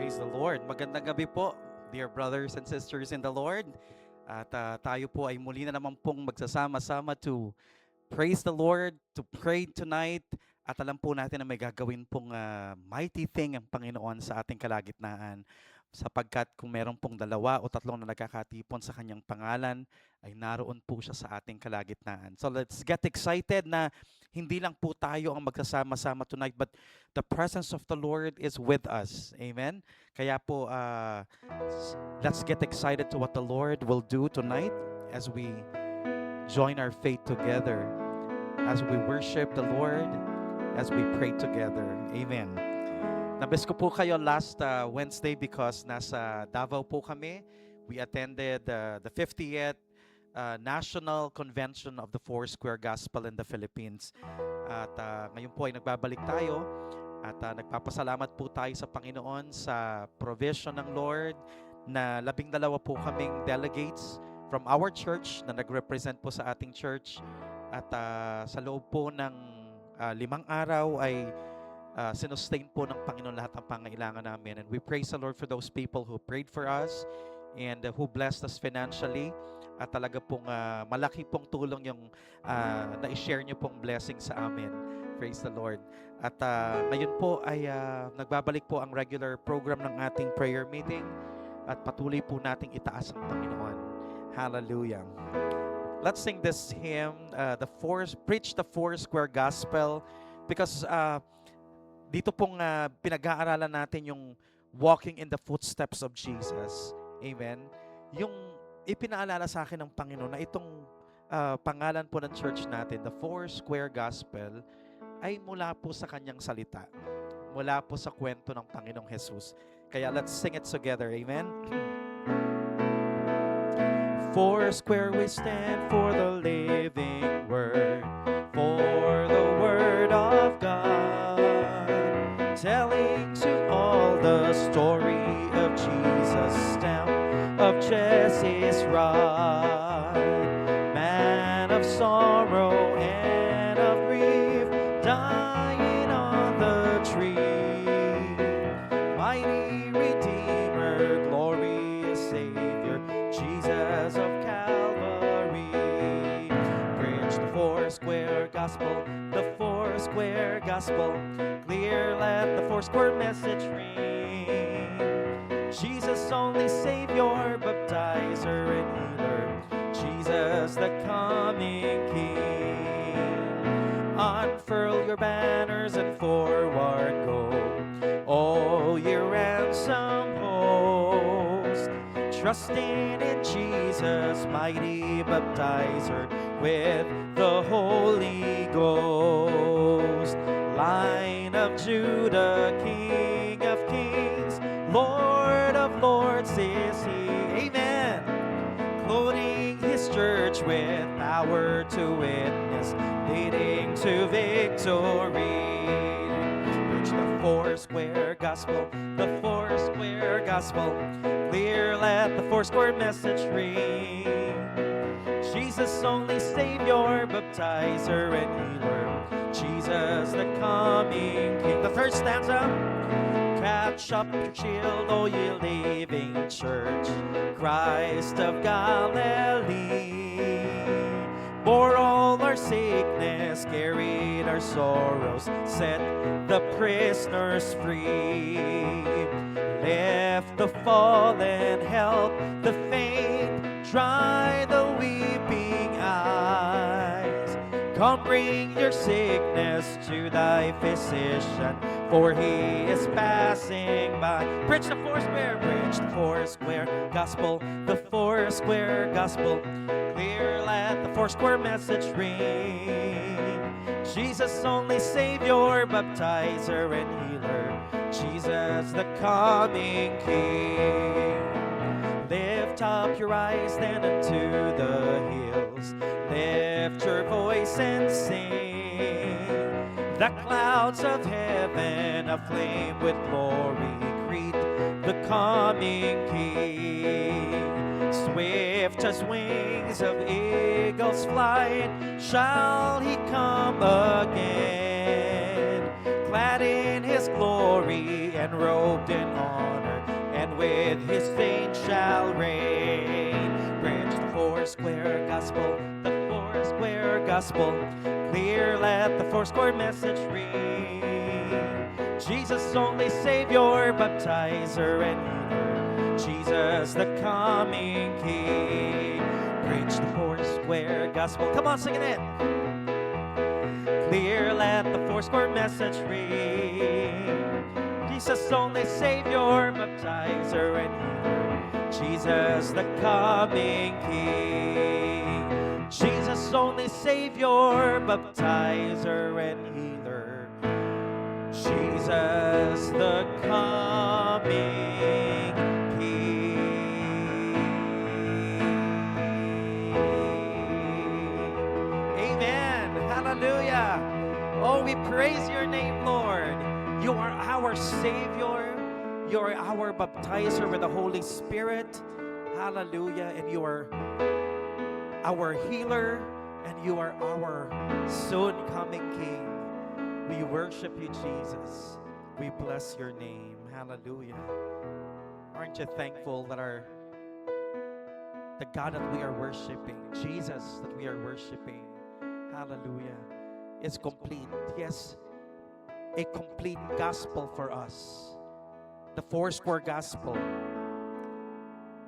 Praise the Lord. Magandang gabi po, dear brothers and sisters in the Lord. At tayo po ay muli na naman pong magsasama-sama to praise the Lord, to pray tonight. At alam po natin na may gagawin pong mighty thing ang Panginoon sa ating kalagitnaan. Sapagkat kung meron pong dalawa o tatlong na nagkakatipon sa kanyang pangalan, ay naroon po siya sa ating kalagitnaan. So let's get excited na hindi lang po tayo ang magsasama-sama tonight, but the presence of the Lord is with us. Amen? Kaya po, let's get excited to what the Lord will do tonight as we join our faith together, as we worship the Lord, as we pray together. Amen. Nabes ko po kayo last Wednesday because nasa Davao po kami. We attended the 50th National Convention of the Foursquare Gospel in the Philippines. At ngayon po ay nagbabalik tayo at nagpapasalamat po tayo sa Panginoon sa provision ng Lord na 12 po kaming delegates from our church na nag-represent po sa ating church. At sa loob po ng 5 araw ay sinustain po ng Panginoon lahat ng pangailangan namin. And we praise the Lord for those people who prayed for us and who blessed us financially. At talaga pong malaki pong tulong yung na-share nyo pong blessing sa amin. Praise the Lord. At ngayon po ay nagbabalik po ang regular program ng ating prayer meeting at patuloy po nating itaas ang Panginoon. Hallelujah. Let's sing this hymn, Preach the Foursquare Gospel, because dito pong pinag-aaralan natin yung walking in the footsteps of Jesus. Amen. Yung ipinaalala sa akin ng Panginoon na itong pangalan po ng church natin, the Foursquare Gospel, ay mula po sa kanyang salita. Mula po sa kwento ng Panginoong Jesus. Kaya let's sing it together. Amen. Foursquare we stand for the living word, for the word of God, telling to all the story of Jesus, stem of Jesse's rod, man of sorrow and of grief, dying on the tree, mighty Redeemer, glorious Savior, Jesus of Calvary. Preach the Foursquare Gospel, the Foursquare Gospel, clear let the Foursquare message ring. Jesus only Savior, baptizer and healer, Jesus the coming King. Unfurl your banners and forward go, oh ye ransom host, trusting in Jesus, mighty baptizer with the Holy Ghost. Lion of Judah, King of kings, Lord of lords is he. Amen. Clothing his church with power to witness, leading to victory. Preach the Foursquare Gospel, the Foursquare Gospel, clear let the Foursquare message ring. Jesus only Savior, baptizer and healer, Jesus the coming King. The third stanza. Catch up your shield, O ye living church, Christ of Galilee. Bore all our sickness, carried our sorrows, set the prisoners free. Lift the fallen, help the faint, dry the weeping eyes. Come bring your sickness to thy physician, for he is passing by. Preach the Foursquare Gospel, the Foursquare Gospel, clear let the Foursquare message ring. Jesus only Savior, baptizer and healer, Jesus the coming King. Lift up your eyes then unto the hills, lift your voice and sing. The clouds of heaven aflame with glory greet the coming King. Swift as wings of eagle's flight shall he come again, clad in his glory and robed in honor, with his saints shall reign. Preach the Foursquare gospel, the Foursquare gospel. Clear, let the Foursquare message ring. Jesus, only Savior, baptizer, and healer. Jesus, the coming King. Preach the Foursquare gospel. Come on, sing it. Clear, let the Foursquare message ring. Jesus, only Savior, baptizer, and healer. Jesus, the coming King. Jesus, only Savior, baptizer, and healer. Jesus, the coming King. Amen. Hallelujah. Oh, we praise your name, Lord. You are our Savior. You are our baptizer with the Holy Spirit. Hallelujah. And you are our healer. And you are our soon coming King. We worship you, Jesus. We bless your name. Hallelujah. Aren't you thankful that the God that we are worshiping, Jesus that we are worshiping, hallelujah, is complete. Yes, a complete gospel for us. The Foursquare gospel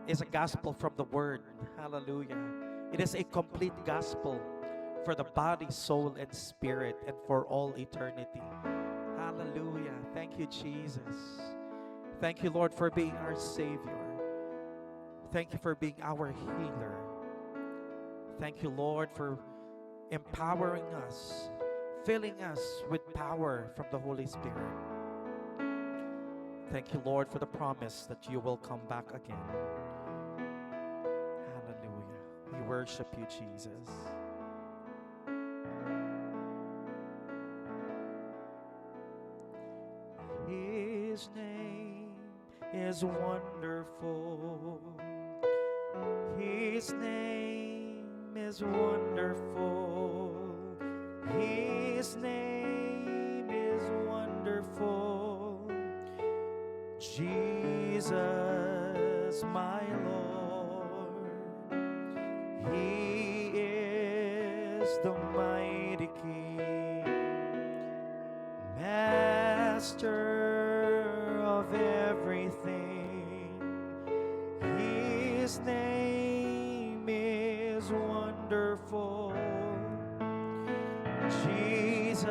is a gospel from the Word. Hallelujah. It is a complete gospel for the body, soul, and spirit, and for all eternity. Hallelujah. Thank you, Jesus. Thank you, Lord, for being our Savior. Thank you for being our healer. Thank you, Lord, for empowering us, filling us with power from the Holy Spirit. Thank you, Lord, for the promise that you will come back again. Hallelujah. We worship you, Jesus. His name is wonderful. His name is wonderful. His name is wonderful. Jesus, my Lord. He is the mighty King, Master of everything. His name is wonderful. Jesus,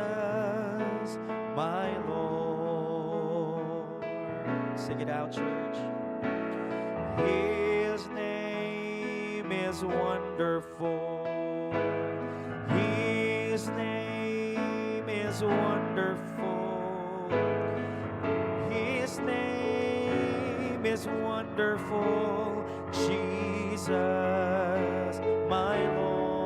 my Lord. Sing it out, church. His name is wonderful. His name is wonderful. His name is wonderful. Jesus, my Lord.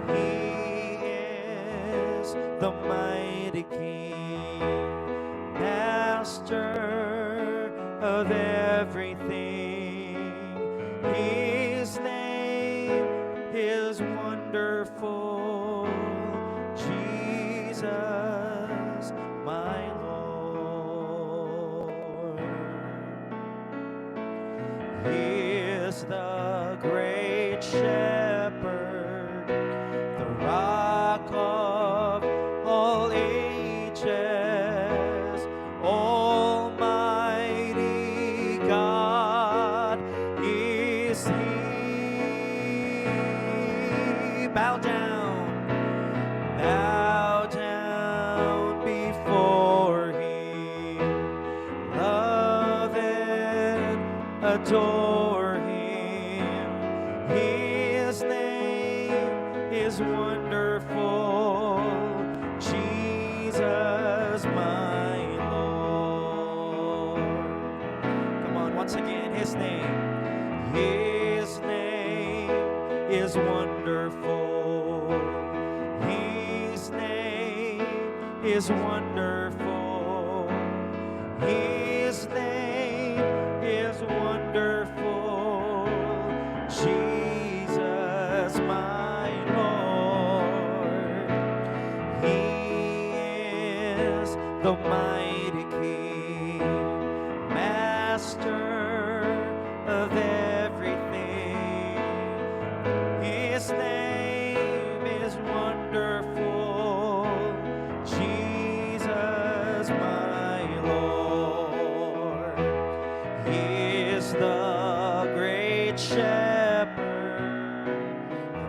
He is the mighty King, Master of everything. His name is wonderful. Jesus, my Lord. He is the great shepherd, the rock of all ages, Almighty God is He. Bow down before Him, love and adore Him. His name is wonderful. Jesus, my Lord. Come on, once again, His name. His name is wonderful. His name is wonderful. His name is wonderful. Jesus, my Lord. He is the mighty my Lord. He is the great shepherd,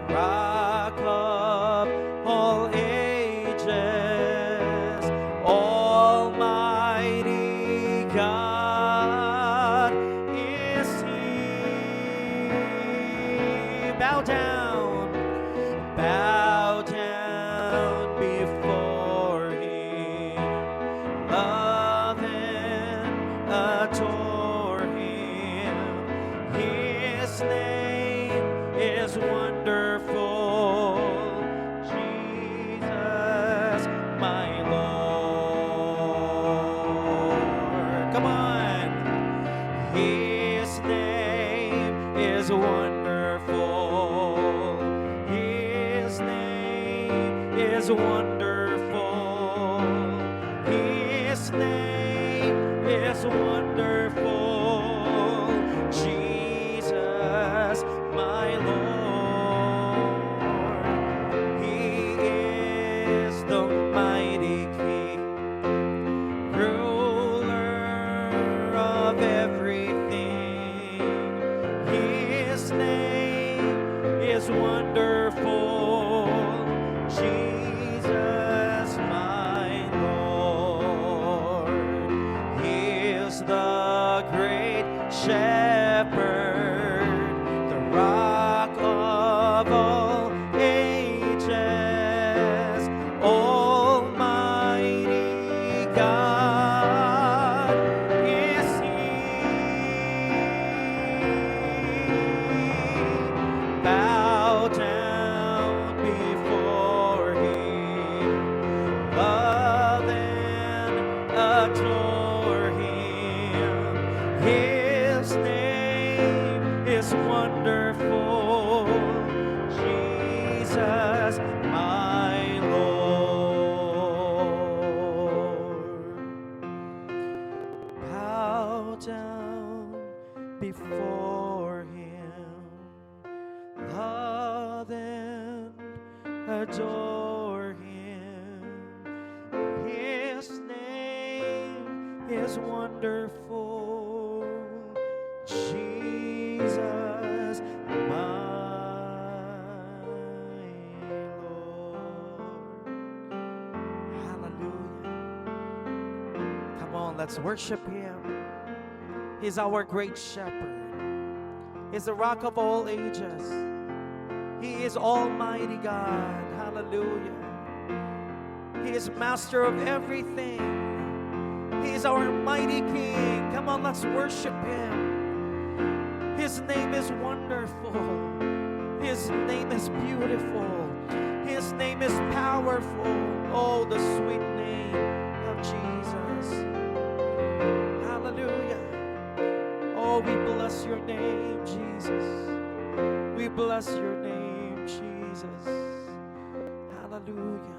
the rock of all ages, Almighty God is He. Bow down before Him, love and adore Him. His name is wonderful, Jesus, my Lord. Come on. His name is wonderful. His name is wonderful. His name is wonderful. Jesus, my Lord. He is the mighty King, ruler of everything. His name is wonderful, Jesus, my Lord. He is the great shepherd, the rock of all ages, Almighty God is He. Bow down before Him, love and adore Him. His name is wonderful, Jesus, my Lord. Bow down before Him, love and adore Him. His name is wonderful, Jesus, my Lord. Hallelujah. Come on, let's worship Him. He's our great shepherd. He's the rock of all ages. He is Almighty God. Hallelujah. He is master of everything. He is our mighty King. Come on, let's worship Him. His name is wonderful. His name is beautiful. His name is powerful. Oh, the sweet name of Jesus. Hallelujah. Oh, we bless your name, Jesus. We bless your name, Jesus. Hallelujah.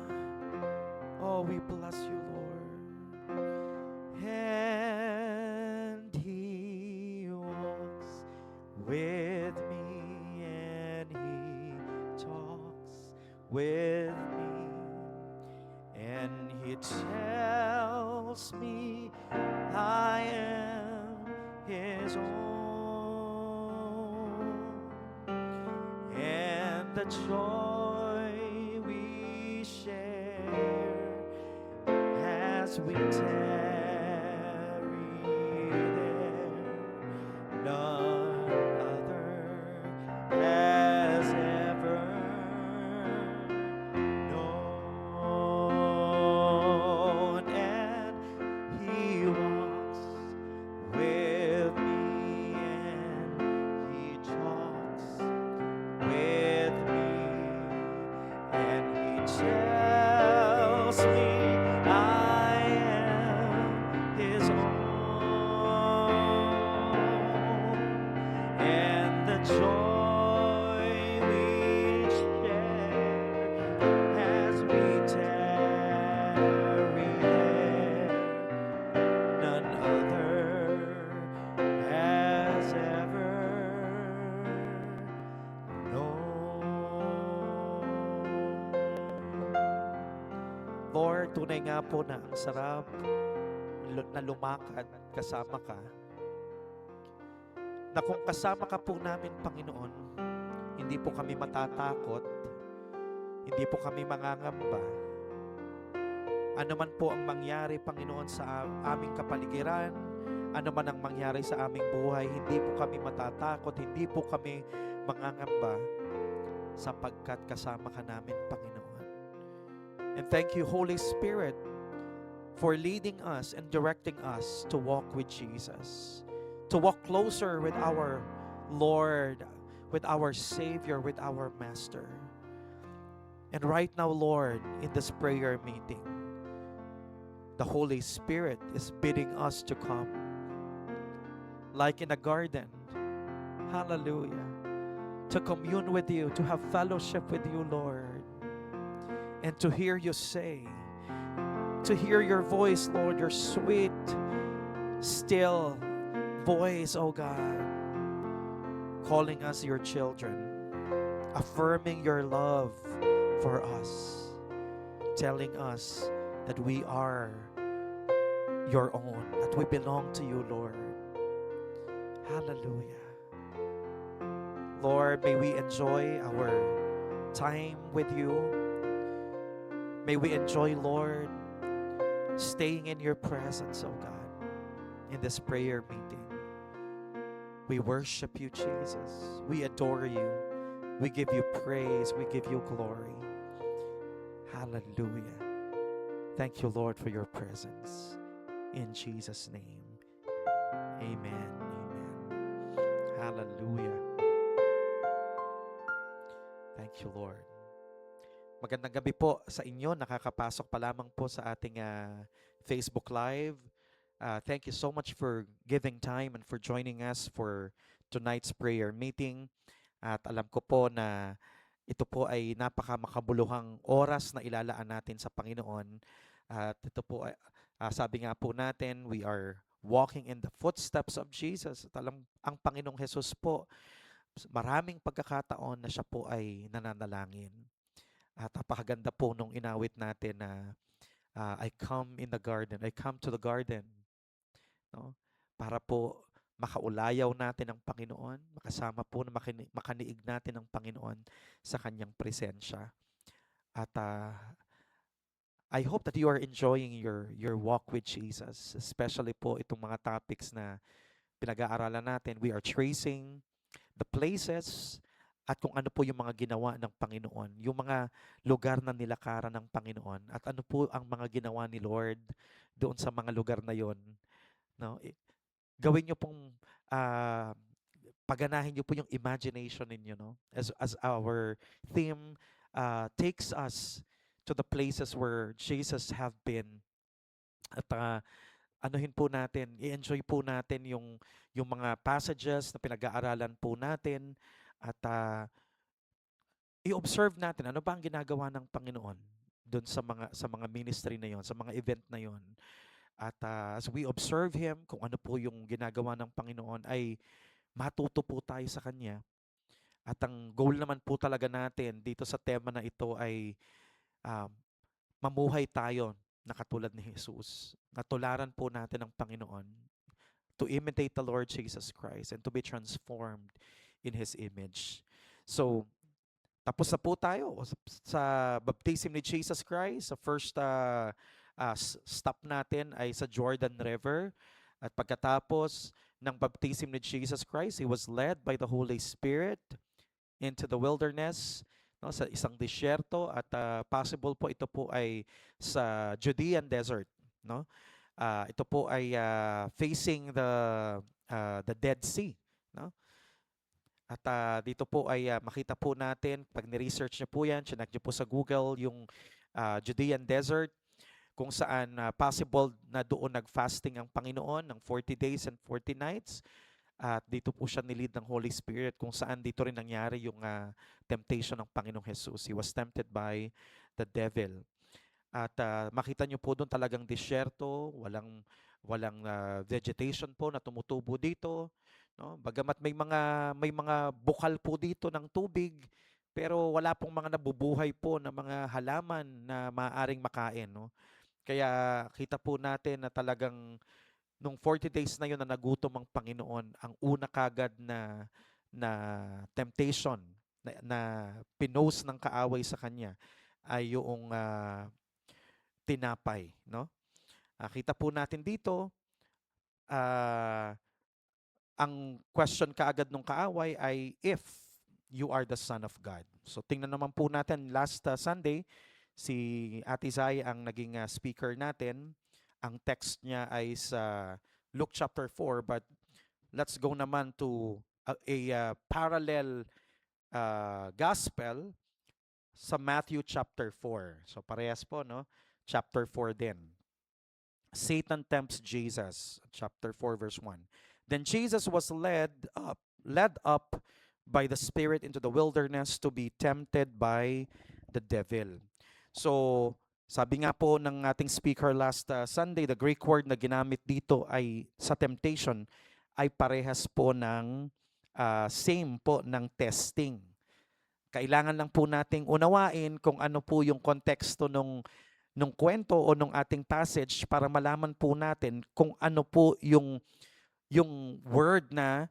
Oh, we bless you, Lord. And He walks with me, and He talks with me, and He tells me I am His own, and the joy we share as we tarry there, none other has ever known. And He walks with me, and He talks with me, and He tells me I am His own, and the joy we share as we tarry there, none other has ever known. Lord, tunay Tunay nga po na ang sarap na lumakad kasama ka. Na kung kasama ka po namin, Panginoon, hindi po kami matatakot, hindi po kami mangangamba. Ano man po ang mangyari, Panginoon, sa aming kapaligiran, ano man ang mangyari sa aming buhay, hindi po kami matatakot, hindi po kami mangangamba sapagkat kasama ka namin, Panginoon. And thank you, Holy Spirit, for leading us and directing us to walk with Jesus, to walk closer with our Lord, with our Savior, with our Master. And right now, Lord, in this prayer meeting, the Holy Spirit is bidding us to come. Like in a garden, hallelujah, to commune with you, to have fellowship with you, Lord, and to hear you say, to hear your voice, Lord, your sweet, still voice, oh God, calling us your children, affirming your love for us, telling us that we are your own, that we belong to you, Lord. Hallelujah. Lord, may we enjoy our time with you. May we enjoy, Lord, staying in your presence, oh God, in this prayer meeting. We worship you, Jesus. We adore you. We give you praise. We give you glory. Hallelujah. Thank you, Lord, for your presence. In Jesus' name, amen. Amen. Hallelujah. Thank you, Lord. Magandang gabi po sa inyo. Nakakapasok pa lamang po sa ating Facebook Live. Thank you so much for giving time and for joining us for tonight's prayer meeting. At alam ko po na ito po ay napakamakabuluhang oras na ilalaan natin sa Panginoon. At ito po ay sabi nga po natin, we are walking in the footsteps of Jesus. At alam, ang Panginoong Jesus po, maraming pagkakataon na siya po ay nananalangin. At napakaganda po nung inawit natin na I come in the garden, I come to the garden, no? Para po makaulayaw natin ang Panginoon, makasama po na makaniig natin ang Panginoon sa kanyang presensya. At I hope that you are enjoying your walk with Jesus, especially po itong mga topics na pinag-aaralan natin. We are tracing the places at kung ano po yung mga ginawa ng Panginoon, yung mga lugar na nilakaran ng Panginoon, at ano po ang mga ginawa ni Lord doon sa mga lugar na yon. No? Gawin nyo pong paganahin nyo po yung imagination ninyo, no? As our theme takes us to the places where Jesus have been. At anuhin po natin, i-enjoy po natin yung mga passages na pinag-aaralan po natin, at i-observe natin ano ba ang ginagawa ng Panginoon doon sa mga ministry na yon, sa mga event na yon. At as we observe him, kung ano po yung ginagawa ng Panginoon, ay matuto po tayo sa kanya. At ang goal naman po talaga natin dito sa tema na ito ay mamuhay tayo na katulad ni Jesus. Natularan po natin ang Panginoon to imitate the Lord Jesus Christ and to be transformed in His image. So, tapos na po tayo sa baptism ni Jesus Christ. Sa first stop natin ay sa Jordan River. At pagkatapos ng baptism ni Jesus Christ, He was led by the Holy Spirit into the wilderness, no, sa isang disyerto, at possible po ito po ay sa Judean desert, no? Ito po ay facing the Dead Sea, no? At dito po ay makita po natin, pag ni-research niyo po yan, chinek niyo po sa Google yung Judean desert, kung saan possible na doon nag-fasting ang Panginoon ng 40 days and 40 nights. At dito po siya nilid ng Holy Spirit, kung saan dito rin nangyari yung temptation ng Panginoong Jesus. He was tempted by the devil. At makita nyo po doon talagang disyerto, walang vegetation po na tumutubo dito, no? Bagamat may mga bukal po dito ng tubig, pero wala pong mga nabubuhay po na mga halaman na maaaring makain, no? Kaya kita po natin na talagang nung 40 days na yun na nagutom ang Panginoon, ang una kagad na temptation na pinost ng kaaway sa kanya ay yung tinapay, no? Kita po natin dito, ah, ang question kaagad ng kaaway ay if you are the Son of God. So tingnan naman po natin last Sunday, si Ate Zai ang naging speaker natin. Ang text niya ay sa Luke chapter 4, but let's go naman to a parallel gospel sa Matthew chapter 4. So parehas po, no? Chapter 4 din. Satan tempts Jesus, chapter 4 verse 1. Then Jesus was led up by the Spirit into the wilderness to be tempted by the devil. So, sabi nga po ng ating speaker last Sunday, the Greek word na ginamit dito ay sa temptation ay parehas po ng same po ng testing. Kailangan lang po nating unawain kung ano po yung konteksto nung kwento o nung ating passage para malaman po natin kung ano po yung word na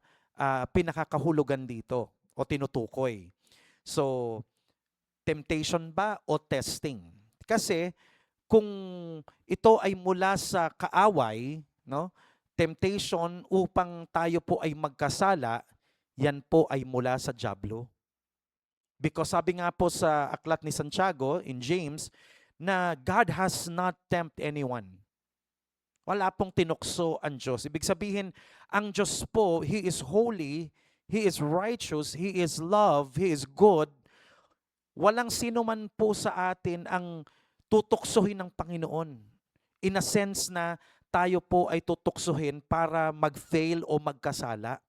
pinakakahulugan dito o tinutukoy. So, temptation ba o testing? Kasi kung ito ay mula sa kaaway, no? Temptation upang tayo po ay magkasala, yan po ay mula sa dyablo. Because sabi nga po sa aklat ni Santiago in James na God has not tempted anyone. Wala pong tinukso ang Diyos. Ibig sabihin, ang Diyos po, He is holy, He is righteous, He is love, He is good. Walang sino man po sa atin ang tutuksohin ng Panginoon. In a sense na tayo po ay tutuksohin para mag-fail o magkasala.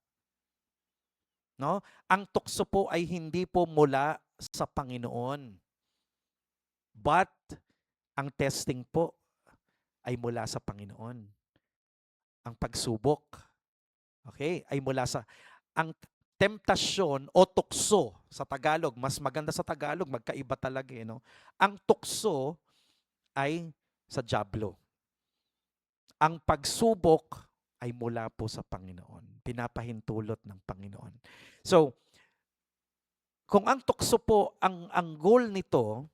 No? Ang tukso po ay hindi po mula sa Panginoon. But ang testing po ay mula sa Panginoon. Ang pagsubok, okay, ay mula sa ang temptasyon o tukso sa Tagalog, mas maganda sa Tagalog, magkaiba talaga no. Ang tukso ay sa dyablo. Ang pagsubok ay mula po sa Panginoon. Pinapahintulot ng Panginoon. So, kung ang tukso po, ang goal nito,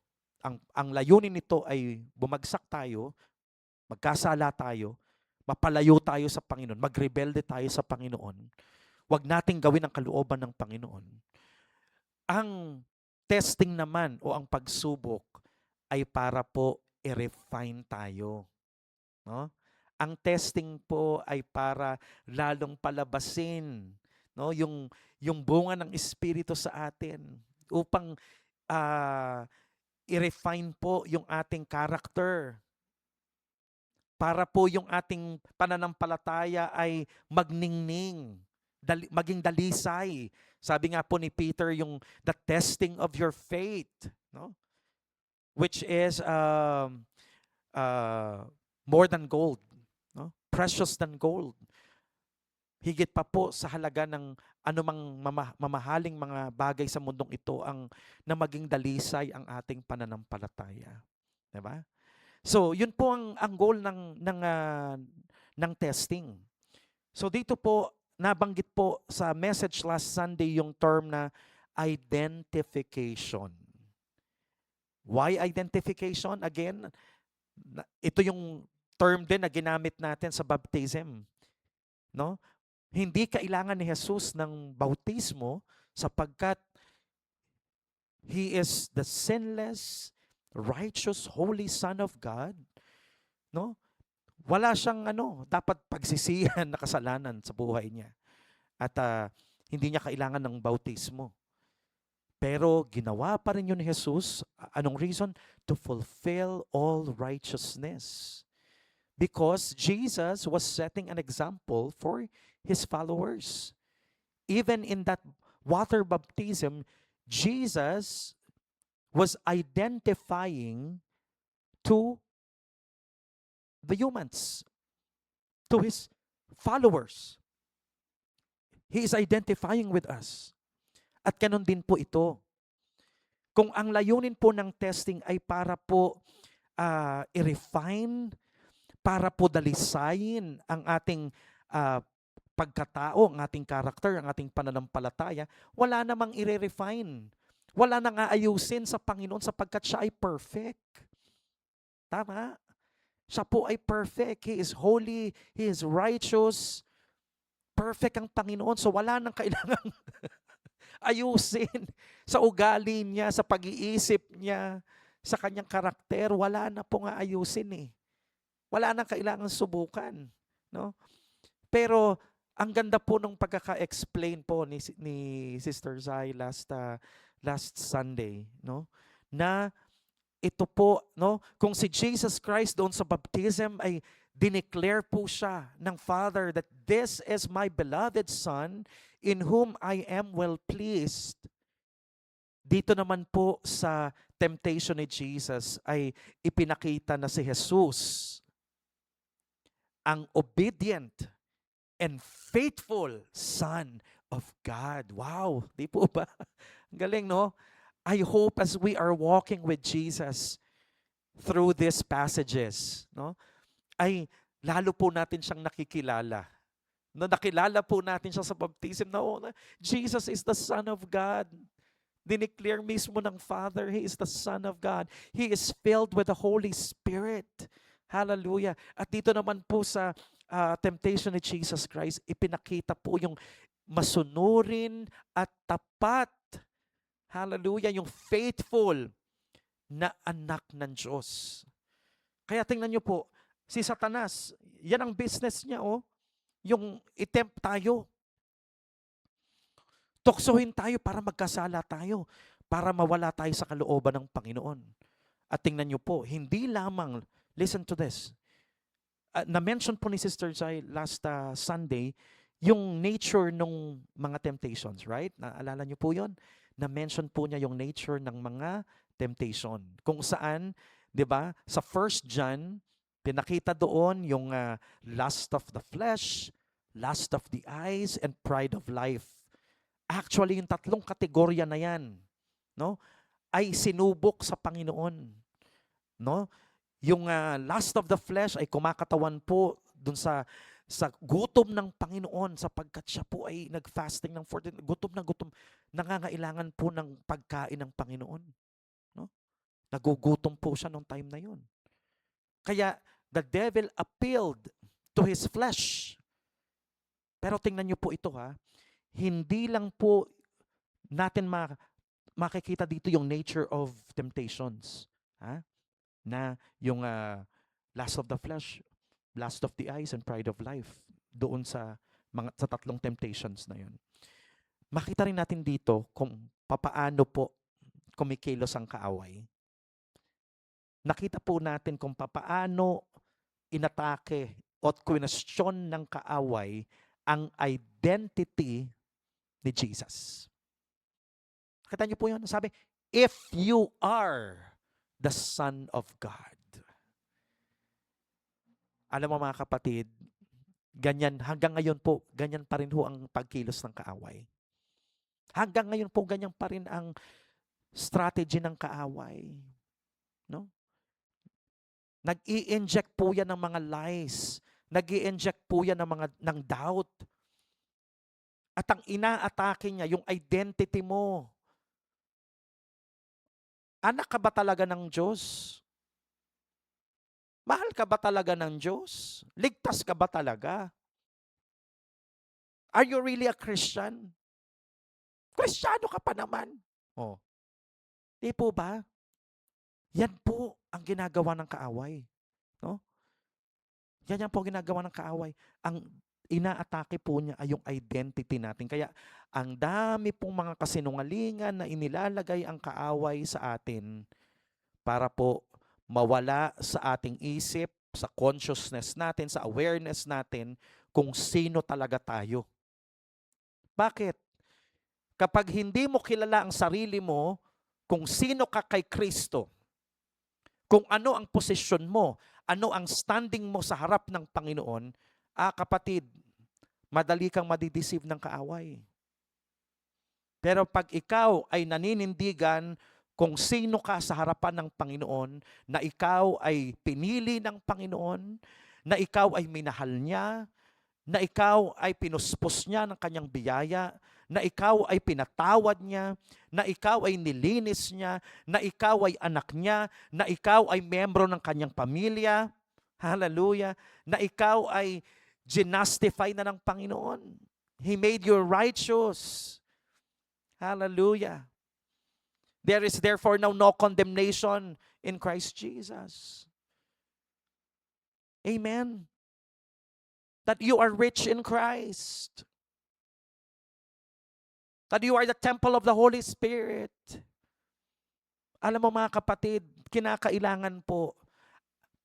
ang layunin nito ay bumagsak tayo, magkasala tayo, mapalayo tayo sa Panginoon, magrebelde tayo sa Panginoon, wag nating gawin ang kalooban ng Panginoon. Ang testing naman o ang pagsubok ay para po i-refine tayo. No? Ang testing po ay para lalong palabasin, no, yung bunga ng Espiritu sa atin upang i-refine po yung ating character. Para po yung ating pananampalataya ay magningning, maging dalisay. Sabi nga po ni Peter, yung the testing of your faith, no? Which is more than gold, no? Precious than gold. Higit pa po sa halaga ng anumang mamahaling mga bagay sa mundong ito ang na maging dalisay ang ating pananampalataya. Diba? So, yun po ang goal ng testing. So dito po nabanggit po sa message last Sunday yung term na identification. Why identification? Again, ito yung term din na ginamit natin sa baptism. No? Hindi kailangan ni Jesus ng bautismo sapagkat He is the sinless, righteous, holy Son of God. No? Wala siyang dapat pagsisihan na kasalanan sa buhay niya. At hindi niya kailangan ng bautismo. Pero ginawa pa rin yun ni Jesus. Anong reason? To fulfill all righteousness. Because Jesus was setting an example for His followers. Even in that water baptism, Jesus was identifying to the humans, to His followers. He is identifying with us. At ganun din po ito. Kung ang layunin po ng testing ay para po i-refine, para po dalisayin ang ating ah, pagkatao, ang ating character, ang ating pananampalataya, wala namang i-refine. Wala nang aayusin sa Panginoon sapagkat siya ay perfect. Tama? Siya po ay perfect. He is holy. He is righteous. Perfect ang Panginoon. So wala nang kailangang ayusin sa ugali niya, sa pag-iisip niya, sa kanyang karakter. Wala na pong aayusin eh. Wala nang kailangang subukan. No? Pero ang ganda po ng pagkaka-explain po ni Sister Zai last Sunday, no? Na ito po, no, kung si Jesus Christ doon sa baptism ay dineclare po siya ng Father that this is my beloved Son in whom I am well pleased. Dito naman po sa temptation ni Jesus ay ipinakita na si Jesus ang obedient and faithful Son of God. Wow, di po ba? Ang galing, no? I hope as we are walking with Jesus through these passages, no, ay lalo po natin siyang nakikilala. No, nakilala po natin siya sa baptism na Jesus is the Son of God. Dineclare mismo ng Father, He is the Son of God. He is filled with the Holy Spirit. Hallelujah. At dito naman po sa temptation ni Jesus Christ, ipinakita po yung masunurin at tapat. Hallelujah. Yung faithful na anak ng Diyos. Kaya tingnan nyo po, si Satanas, yan ang business niya, oh. Yung itempt tayo. Tuksohin tayo para magkasala tayo, para mawala tayo sa kalooban ng Panginoon. At tingnan nyo po, hindi lamang, listen to this, na-mention po ni Sister Zai last Sunday, yung nature ng mga temptations, right? Naalala nyo po yon? Na-mention po niya yung nature ng mga temptation. Kung saan, di ba, sa 1 John, pinakita doon yung lust of the flesh, lust of the eyes, and pride of life. Actually, yung tatlong kategorya na yan, no, ay sinubok sa Panginoon. No? Yung lust of the flesh ay kumakatawan po dun sa gutom ng Panginoon sapagkat siya po ay nag-fasting ng 14, gutom na gutom, nangangailangan po ng pagkain ng Panginoon. No? Nagugutom po siya nung time na yun. Kaya the devil appealed to his flesh. Pero tingnan niyo po ito ha, hindi lang po natin makikita dito yung nature of temptations. Ha? Na yung lust of the flesh, lust of the eyes, and pride of life. Doon sa tatlong temptations na yun. Makita rin natin dito kung papaano po kumikilos ang kaaway. Nakita po natin kung papaano inatake o question ng kaaway ang identity ni Jesus. Kita niyo po yun? Sabi, if you are the Son of God. Alam mo mga kapatid, ganyan, hanggang ngayon po, ganyan pa rin ho ang pagkilos ng kaaway. Hanggang ngayon po, ganyan pa rin ang strategy ng kaaway. No? Nag-i-inject po yan ng mga lies. Nag-i-inject po yan ng doubt. At ang inaatake niya, yung identity mo. Anak ka ba talaga ng Diyos? Mahal ka ba talaga ng Diyos? Ligtas ka ba talaga? Are you really a Christian? Kristiyano ka pa naman. Oh. Di po ba? Yan po ang ginagawa ng kaaway. No? Yan po ang ginagawa ng kaaway. Ang inaatake po niya ay yung identity natin. Kaya ang dami pong mga kasinungalingan na inilalagay ang kaaway sa atin para po mawala sa ating isip, sa consciousness natin, sa awareness natin kung sino talaga tayo. Bakit? Kapag hindi mo kilala ang sarili mo, kung sino ka kay Kristo, kung ano ang posisyon mo, ano ang standing mo sa harap ng Panginoon, kapatid, madali kang madideceive ng kaaway. Pero pag ikaw ay naninindigan kung sino ka sa harapan ng Panginoon, na ikaw ay pinili ng Panginoon, na ikaw ay minahal niya, na ikaw ay pinuspos niya ng kanyang biyaya, na ikaw ay pinatawad niya, na ikaw ay nilinis niya, na ikaw ay anak niya, na ikaw ay membro ng kanyang pamilya. Hallelujah. Na ikaw ay ginastify na ng Panginoon. He made you righteous. Hallelujah. There is therefore now no condemnation in Christ Jesus. Amen. That you are rich in Christ. That you are the temple of the Holy Spirit. Alam mo mga kapatid, kinakailangan po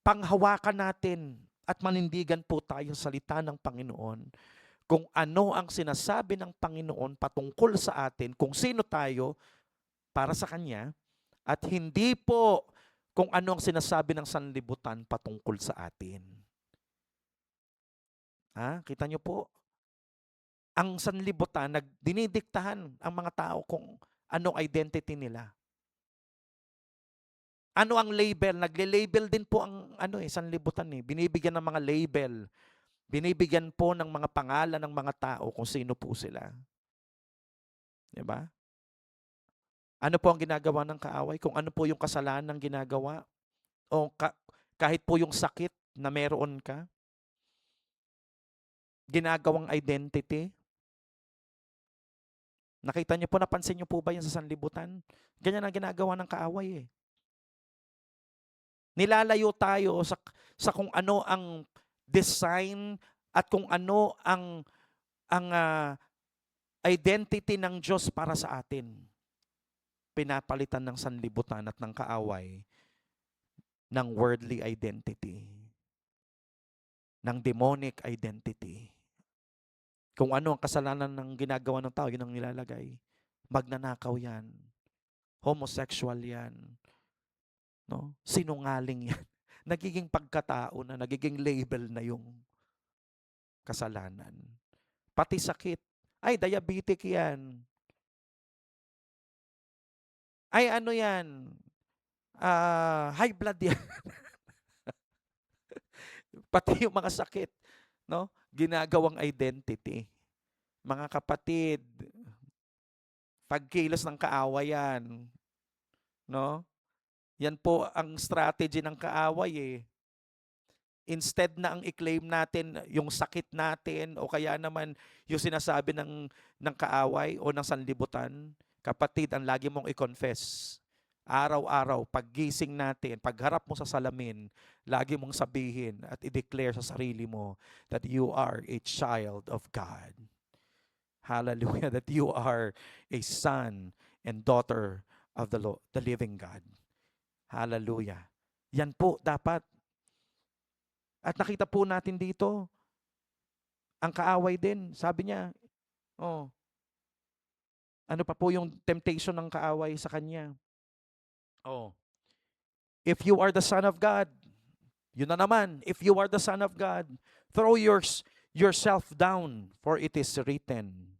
panghawakan natin at manindigan po tayo sa salita ng Panginoon. Kung ano ang sinasabi ng Panginoon patungkol sa atin, kung sino tayo para sa Kanya, at hindi po kung ano ang sinasabi ng sanlibutan patungkol sa atin. Kita nyo po? Ang sanlibutan, dinidiktahan ang mga tao kung anong identity nila. Ano ang label? Nagle-label din po ang sanlibutan . Binibigyan ng mga label. Binibigyan po ng mga pangalan ng mga tao kung sino po sila. Diba? Ano po ang ginagawa ng kaaway? Kung ano po yung kasalanan ng ginagawa? O kahit po yung sakit na meron ka? Ginagawang identity? Nakita niyo po, napansin niyo po ba yan sa sanlibutan? Ganyan ang ginagawa ng kaaway . Nilalayo tayo sa kung ano ang design at kung ano ang identity ng Diyos para sa atin. Pinapalitan ng sanlibutan at ng kaaway ng worldly identity, ng demonic identity. Kung ano ang kasalanan ng ginagawa ng tao, yun ang nilalagay. Magnanakaw yan. Homosexual yan. No? Sinungaling yan. Nagiging pagkatao na, nagiging label na yung kasalanan. Pati sakit. Ay, diabetic yan. Ay, ano yan? High blood yan. Pati yung mga sakit, no? Ginagawang identity. Mga kapatid, pagkilos ng kaaway yan. No? Yan po ang strategy ng kaaway . Instead na ang i-claim natin yung sakit natin o kaya naman yung sinasabi ng kaaway o ng sanlibutan, kapatid, ang lagi mong i-confess. Araw-araw, paggising natin, pagharap mo sa salamin, lagi mong sabihin at i-declare sa sarili mo that you are a child of God. Hallelujah, that you are a son and daughter of the living God. Hallelujah. Yan po dapat. At nakita po natin dito, ang kaaway din, sabi niya, ano pa po yung temptation ng kaaway sa kanya? If you are the Son of God, yun na naman, if you are the Son of God, throw yourself down, for it is written,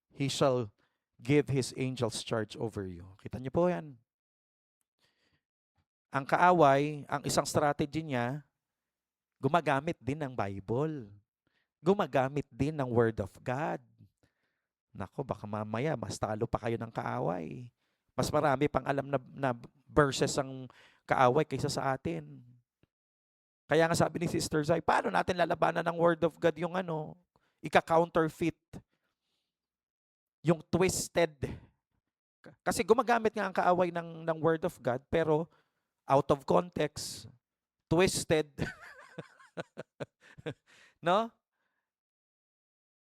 He shall give His angels charge over you. Kita niyo po yan. Ang kaaway, ang isang strategy niya, gumagamit din ng Bible. Gumagamit din ng Word of God. Nako, baka mamaya mas talo pa kayo ng kaaway. Mas marami pang alam na verses ang kaaway kaysa sa atin. Kaya nga sabi ni Sister Zay, paano natin lalabanan ng Word of God yung ika-counterfeit, yung twisted. Kasi gumagamit nga ang kaaway ng Word of God, pero out of context, twisted. No?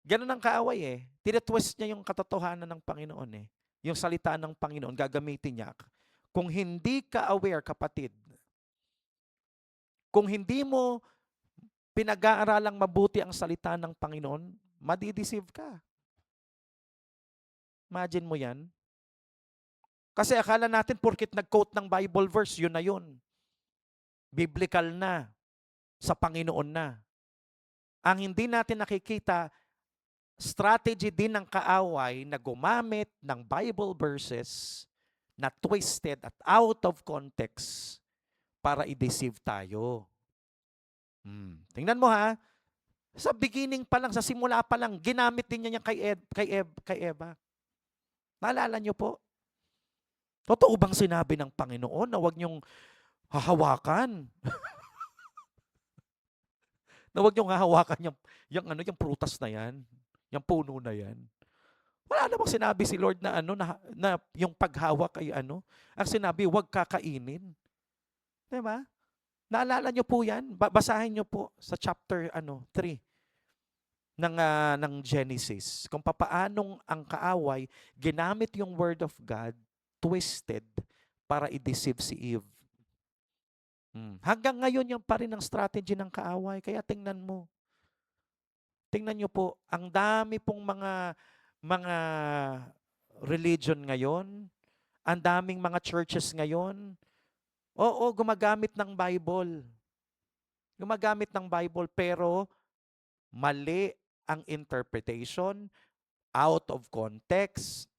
Ganun ang kaaway . Tinitwist niya yung katotohanan ng Panginoon . Yung salita ng Panginoon, gagamitin niya. Kung hindi ka aware, kapatid, kung hindi mo pinag-aaralang mabuti ang salita ng Panginoon, madideceive ka. Imagine mo yan. Kasi akala natin porkit nag-quote ng Bible verse, yun na yun. Biblical na. Sa Panginoon na. Ang hindi natin nakikita, strategy din ng kaaway na gumamit ng Bible verses na twisted at out of context para i-deceive tayo. Tingnan mo ha, sa beginning pa lang, sa simula pa lang, ginamit din niya yan kay Eva. Naalala niyo po? Totoo bang sinabi ng Panginoon na huwag niyong hahawakan? Na huwag niyong hahawakan yung prutas na yan, yung puno na yan. Wala namang sinabi si Lord na na yung paghawak ay Ang sinabi, huwag kakainin. 'Di ba? Naalala niyo po 'yan? Basahin niyo po sa chapter 3 ng Genesis. Kung papaanong ang kaaway ginamit yung word of God twisted para i-deceive si Eve. Hanggang ngayon yan pa rin ang strategy ng kaaway. Kaya tingnan mo. Tingnan niyo po, ang dami pong mga religion ngayon, ang daming mga churches ngayon, oo, gumagamit ng Bible. Gumagamit ng Bible, pero mali ang interpretation, out of context,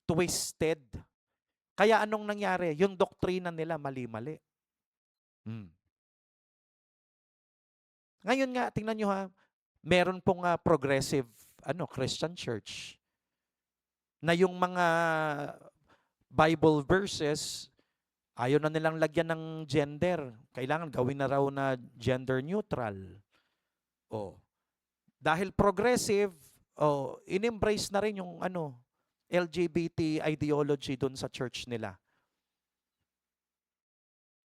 twisted. Kaya anong nangyari? Yung doktrina nila mali-mali. Ngayon nga, tingnan nyo ha, meron pong progressive Christian church na yung mga Bible verses, ayaw na nilang lagyan ng gender. Kailangan gawin na raw na gender neutral. Dahil progressive, in-embrace na rin yung LGBT ideology doon sa church nila.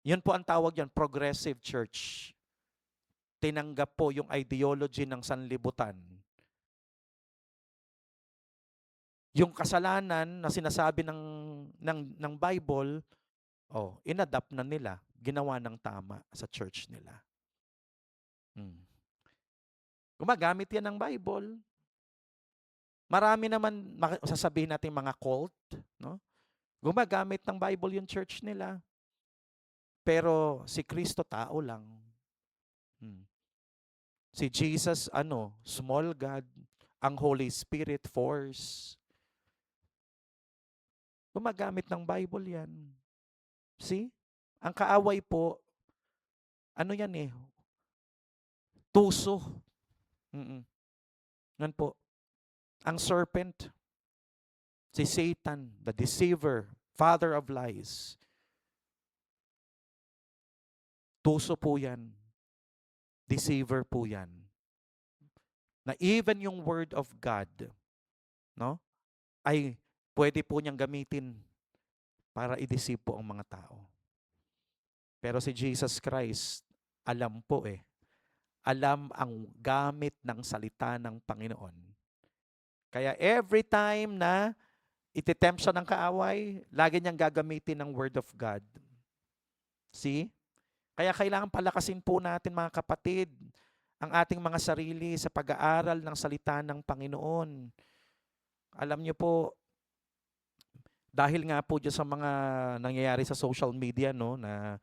Yun po ang tawag yan, progressive church. Tinanggap po yung ideology ng sanlibutan. Yung kasalanan na sinasabi ng Bible, inadapt na nila, ginawa ng tama sa church nila. Gumagamit yan ng Bible. Marami naman, sasabihin natin mga cult, no? Gumagamit ng Bible yung church nila. Pero si Kristo tao lang. Si Jesus, small God, ang Holy Spirit, force. Gumagamit ng Bible yan. See? Ang kaaway po, yan tuso. Yan po. Ang serpent, si Satan, the deceiver, father of lies. Tuso po yan. Deceiver po yan. Na even yung word of God, ay pwede po niyang gamitin para i-deceive po ang mga tao. Pero si Jesus Christ, alam po alam ang gamit ng salita ng Panginoon. Kaya every time na ititempt siya ng kaaway, lagi niyang gagamitin ng word of God. See? Kaya kailangan palakasin po natin mga kapatid ang ating mga sarili sa pag-aaral ng salita ng Panginoon. Alam niyo po, dahil nga po dyan sa mga nangyayari sa social media, na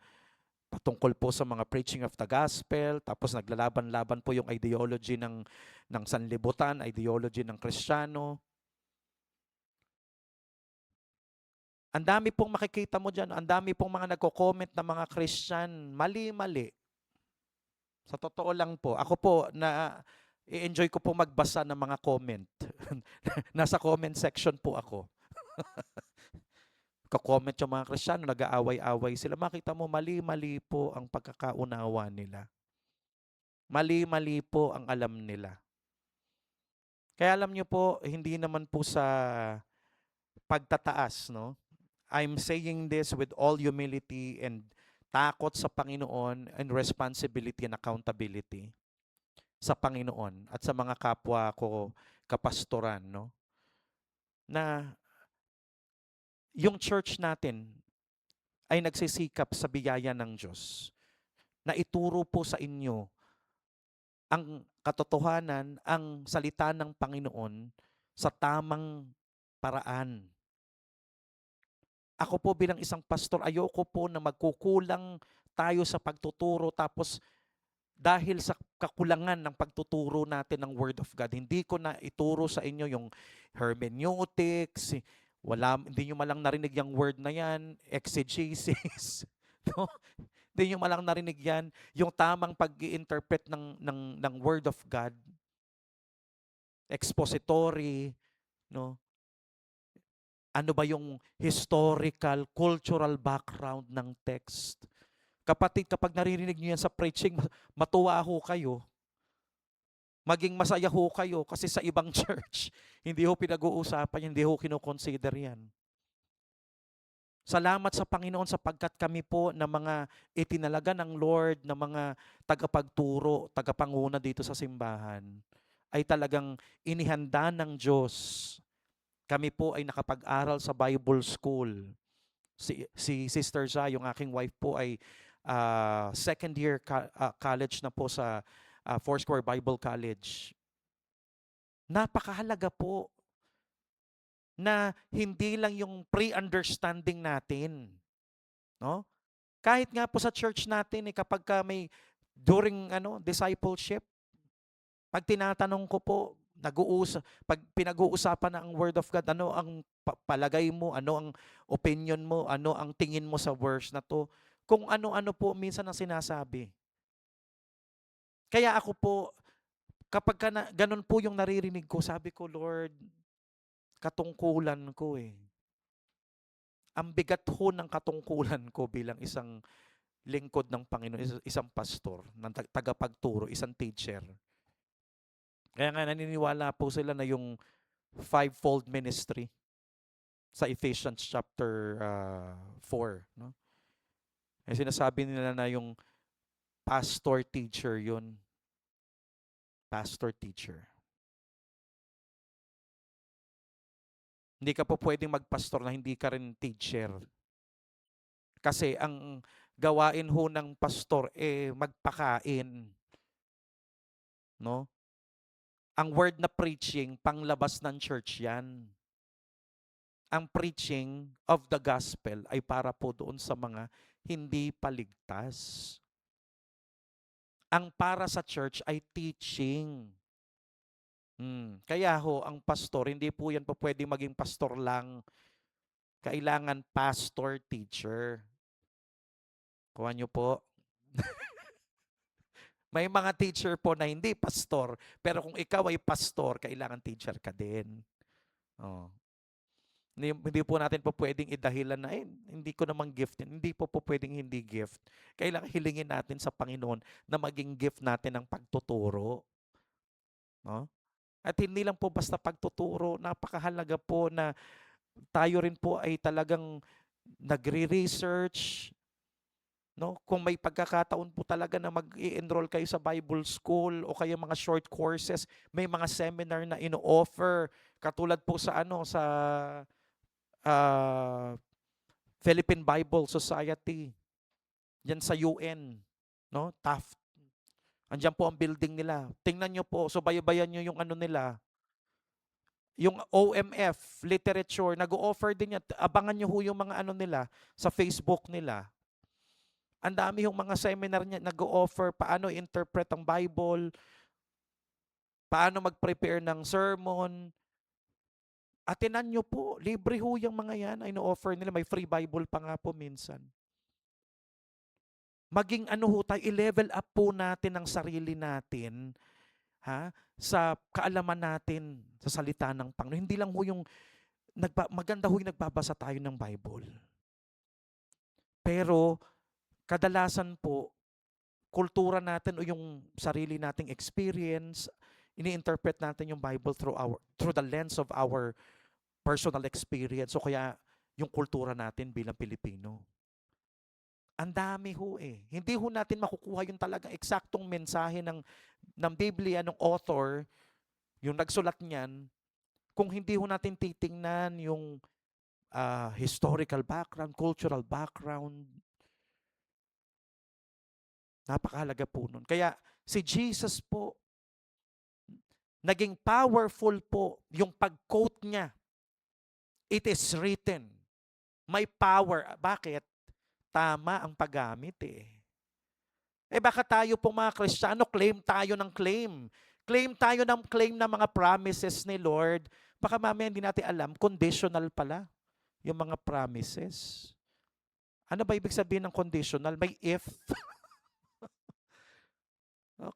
patungkol po sa mga preaching of the gospel, tapos naglalaban-laban po yung ideology ng sanlibutan, ideology ng Kristiyano. Ang dami pong makikita mo dyan, ang dami pong mga nagko-comment na mga Christian, mali-mali. Sa totoo lang po, ako po, i-enjoy ko po magbasa ng mga comment. Nasa comment section po ako. Ka-comment yung mga Kristiyano, nag-aaway-away sila. Makita mo, mali-mali po ang pagkakaunawa nila. Mali-mali po ang alam nila. Kaya alam niyo po, hindi naman po sa pagtataas, I'm saying this with all humility and takot sa Panginoon and responsibility and accountability sa Panginoon at sa mga kapwa ko kapastoran, na yung church natin ay nagsisikap sa biyaya ng Diyos na ituro po sa inyo ang katotohanan, ang salita ng Panginoon sa tamang paraan. Ako po bilang isang pastor, ayoko po na magkukulang tayo sa pagtuturo tapos dahil sa kakulangan ng pagtuturo natin ng Word of God, hindi ko na ituro sa inyo yung hermeneutics, Hindi nyo malang narinig yung word na yan, exegesis. No? Hindi nyo malang narinig yan, yung tamang pag-i-interpret ng word of God, expository, no? Ano ba yung historical, cultural background ng text? Kapatid, kapag naririnig nyo yan sa preaching, matuwa ho kayo. Maging masaya ho kayo kasi sa ibang church, hindi ho pinag-uusapan, hindi ho kinoconsider yan. Salamat sa Panginoon sapagkat kami po na mga itinalaga ng Lord na mga tagapagturo, tagapanguna dito sa simbahan ay talagang inihanda ng Diyos. Kami po ay nakapag-aral sa Bible School. Si Sister Za, yung aking wife po ay second year college na po sa Foursquare Bible College. Napakahalaga po na hindi lang yung pre-understanding natin, no? Kahit nga po sa church natin kapag may during discipleship, pag tinatanong ko po, pag pinag-uusapan na ang word of God, ano ang palagay mo, ano ang opinion mo, ano ang tingin mo sa verse na to, kung ano-ano po minsan ang sinasabi. Kaya ako po, kapag ganun po yung naririnig ko, sabi ko, Lord, katungkulan ko eh. Ang bigat ho ng katungkulan ko bilang isang lingkod ng Panginoon, isang pastor, tagapagturo, isang teacher. Kaya nga naniniwala po sila na yung fivefold ministry sa Ephesians chapter 4. No? Sinasabi nila na yung pastor-teacher yun. Pastor-teacher. Hindi ka po pwedeng magpastor na hindi ka rin teacher. Kasi ang gawain ho ng pastor magpakain. No? Ang word na preaching, panglabas ng church yan. Ang preaching of the gospel ay para po doon sa mga hindi paligtas. Ang para sa church ay teaching. Kaya ho, ang pastor, hindi po yan po pwedeng maging pastor lang. Kailangan pastor, teacher. Kuha nyo po. May mga teacher po na hindi pastor, pero kung ikaw ay pastor, kailangan teacher ka din. Oh. Hindi po natin po pwedeng idahilan na hindi ko namang gift yan. Hindi po pwedeng hindi gift. Kailangan hilingin natin sa Panginoon na maging gift natin ang pagtuturo. No? At hindi lang po basta pagtuturo, napakahalaga po na tayo rin po ay talagang nagre-research. No? Kung may pagkakataon po talaga na mag-i-enroll kayo sa Bible School o kaya mga short courses, may mga seminar na ino-offer. Katulad po sa Philippine Bible Society. Yan sa UN. No? Taft. Andiyan po ang building nila. Tingnan nyo po, subaybayan nyo yung nila. Yung OMF, literature, nag-o-offer din yan. Abangan nyo ho yung mga nila sa Facebook nila. Ang dami yung mga seminar niya nag-o-offer paano interpret ang Bible, paano mag-prepare ng sermon. Atinan nyo po, libre ho yung mga yan ay no-offer nila. May free Bible pa nga po minsan. Maging tayo, i-level up po natin ang sarili natin sa kaalaman natin sa salita ng Panginoon. Hindi lang ho yung maganda ho yung nagbabasa tayo ng Bible. Pero kadalasan po, kultura natin o yung sarili nating experience, ini-interpret natin yung Bible through the lens of our personal experience o kaya yung kultura natin bilang Pilipino. Ang dami ho eh. Hindi ho natin makukuha yung talagang eksaktong mensahe ng Biblia, ng author, yung nagsulat niyan, kung hindi ho natin titingnan yung historical background, cultural background. Napakahalaga po nun. Kaya si Jesus po, naging powerful po yung pag-quote niya. It is written. May power. Bakit? Tama ang paggamit eh. Baka tayo pong mga Kristiyano, claim tayo ng claim. Claim tayo ng claim ng mga promises ni Lord. Baka mamaya hindi natin alam, conditional pala yung mga promises. Ano ba ibig sabihin ng conditional? May if.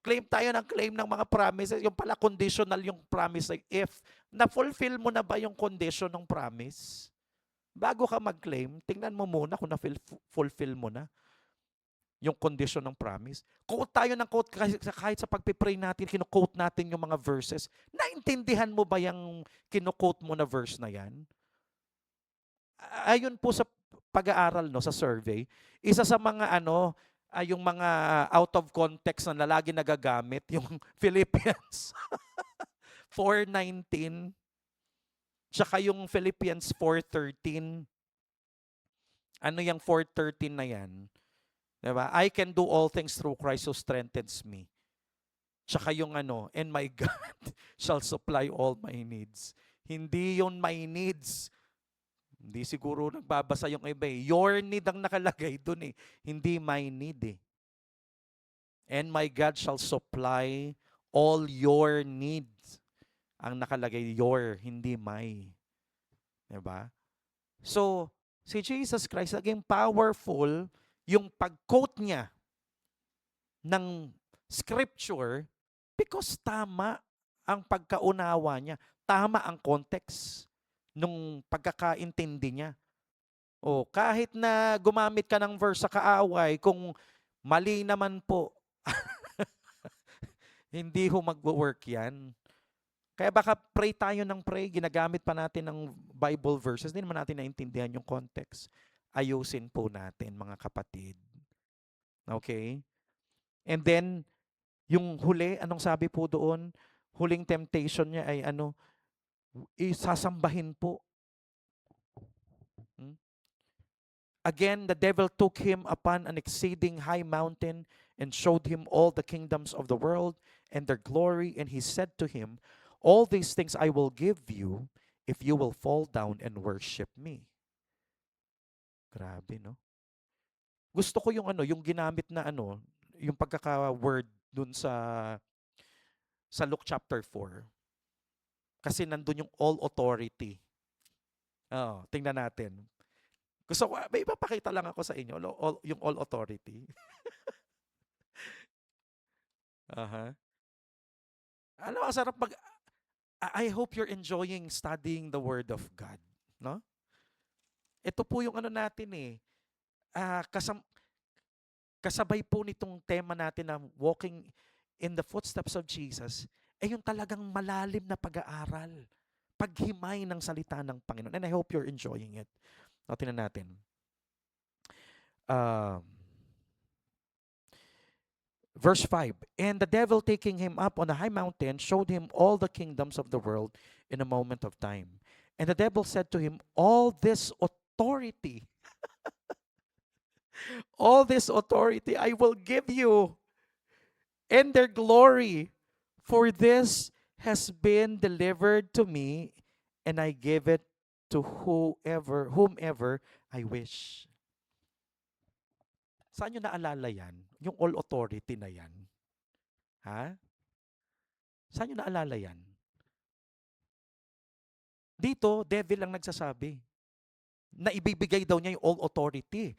Claim tayo ng claim ng mga promises. Yung pala conditional yung promise. Like if, na-fulfill mo na ba yung condition ng promise? Bago ka mag-claim, tingnan mo muna kung na-fulfill mo na yung condition ng promise. Quote tayo ng quote kahit sa pagpipray natin, kino-quote natin yung mga verses. Naintindihan mo ba yung kino-quote mo na verse na yan? Ayon po sa pag-aaral no sa survey, isa sa mga yung mga out of context na lagi nagagamit yung Philippians 4:19 tsaka yung Philippians 4:13. Ano yung 4:13 na yan? Diba? I can do all things through Christ who strengthens me. Tsaka yung and my God shall supply all my needs. Hindi yun my needs. Hindi siguro nagbabasa yung iba eh. Your need ang nakalagay dun eh. Hindi my need eh. And my God shall supply all your needs. Ang nakalagay your, hindi my. Diba? So, si Jesus Christ, naging powerful yung pag-quote niya ng scripture because tama ang pagkaunawa niya. Tama ang context nung pagkakaintindi niya. O, kahit na gumamit ka ng verse sa kaaway, kung mali naman po, hindi ho mag-work yan. Kaya baka pray tayo ng pray, ginagamit pa natin ng Bible verses, hindi naman natin naintindihan yung context. Ayusin po natin, mga kapatid. Okay? And then, yung huli, anong sabi po doon? Huling temptation niya ay isasambahin po. Again, the devil took him upon an exceeding high mountain and showed him all the kingdoms of the world and their glory. And he said to him, all these things I will give you if you will fall down and worship me. Grabe, no? Gusto ko yung yung ginamit na yung pagkaka-word dun sa Luke chapter 4. Kasi nandun yung all authority. Tingnan natin. Gusto ko, may ipapakita lang ako sa inyo, yung all authority. Alam mo, sarap I hope you're enjoying studying the Word of God. No? Ito po yung natin eh. Kasabay po nitong tema natin na walking in the footsteps of Jesus, yung talagang malalim na pag-aaral, paghimay ng salita ng Panginoon. And I hope you're enjoying it. Tingnan natin. Verse 5, and the devil taking him up on a high mountain showed him all the kingdoms of the world in a moment of time. And the devil said to him, all this authority, all this authority I will give you and their glory, for this has been delivered to me, and I give it to whomever I wish. Saan nyo naalala yan? Yung all authority na yan? Ha? Saan nyo naalala yan? Dito, devil ang nagsasabi na ibibigay daw niya yung all authority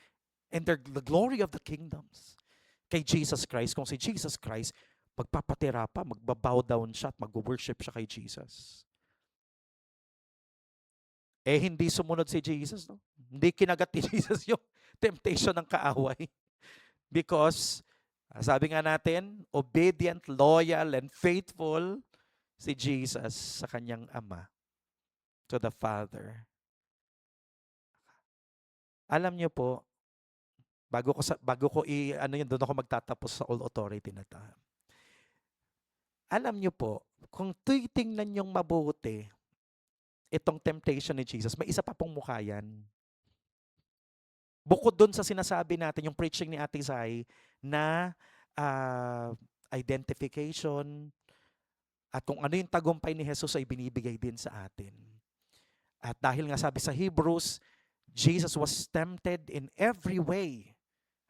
and the glory of the kingdoms kay Jesus Christ. Kung si Jesus Christ, magpapatira pa, magbabow down siya at mag-worship siya kay Jesus. Hindi sumunod si Jesus. No? Hindi kinagat ni Jesus yung temptation ng kaaway. Because, sabi nga natin, obedient, loyal, and faithful si Jesus sa kanyang Ama, to the Father. Alam niyo po, bago ko doon ako magtatapos sa all authority na ta. Alam niyo po, kung titingnan niyong mabuti itong temptation ni Jesus, may isa pa pong mukha yan. Bukod doon sa sinasabi natin, yung preaching ni Ate Zai, na identification, at kung ano yung tagumpay ni Jesus ay binibigay din sa atin. At dahil nga sabi sa Hebrews, Jesus was tempted in every way.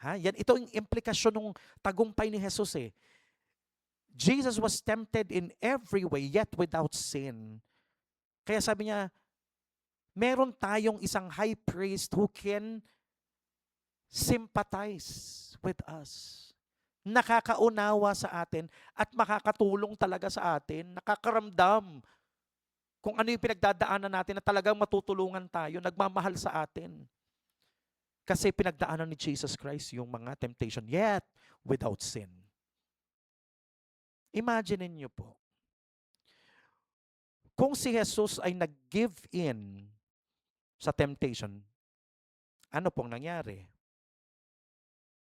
Ito yung implikasyon ng tagumpay ni Jesus eh. Jesus was tempted in every way, yet without sin. Kaya sabi niya, meron tayong isang high priest who can sympathize with us. Nakakaunawa sa atin at makakatulong talaga sa atin. Nakakaramdam kung ano yung pinagdadaanan natin na talagang matutulungan tayo, nagmamahal sa atin. Kasi pinagdaanan ni Jesus Christ yung mga temptation, yet without sin. Imagine niyo po, kung si Jesus ay nag-give in sa temptation, ano pong nangyari?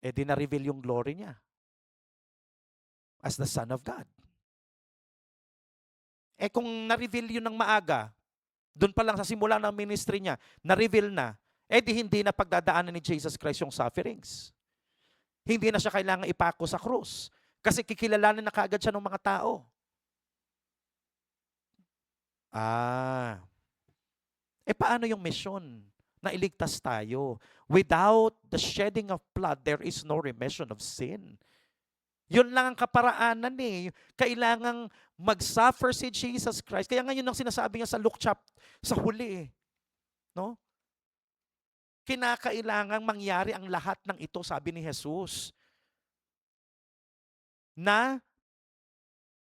Eh di na-reveal yung glory niya as the Son of God. Eh kung na-reveal yun ng maaga, doon pa lang sa simula ng ministry niya, na-reveal na, eh di hindi na pagdadaanan ni Jesus Christ yung sufferings. Hindi na siya kailangan ipako sa krus. Kasi kikilalanin na kaagad siya ng mga tao. Eh paano yung mission na iligtas tayo? Without the shedding of blood, there is no remission of sin. Yun lang ang kaparaanan eh. Kailangang mag-suffer si Jesus Christ. Kaya ngayon ang sinasabi niya sa Luke sa huli eh. No? Kinakailangang mangyari ang lahat ng ito, sabi ni Jesus. Na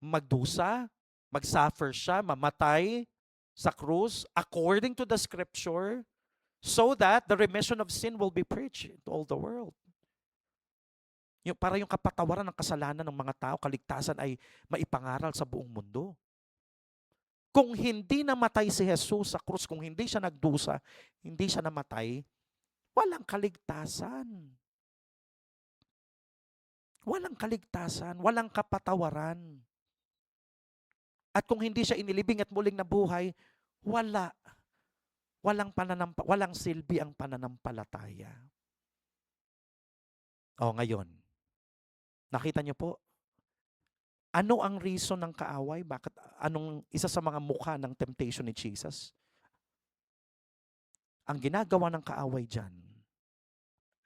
magdusa, mag-suffer siya, mamatay sa krus according to the scripture so that the remission of sin will be preached to all the world. Para yung kapatawaran ng kasalanan ng mga tao, kaligtasan ay maipangaral sa buong mundo. Kung hindi namatay si Jesus sa krus, kung hindi siya nagdusa, hindi siya namatay, walang kaligtasan. Walang kaligtasan, walang kapatawaran. At kung hindi siya inilibing at muling nabuhay, walang silbi ang pananampalataya. Ngayon, nakita niyo po, ano ang reason ng kaaway? Anong isa sa mga mukha ng temptation ni Jesus? Ang ginagawa ng kaaway dyan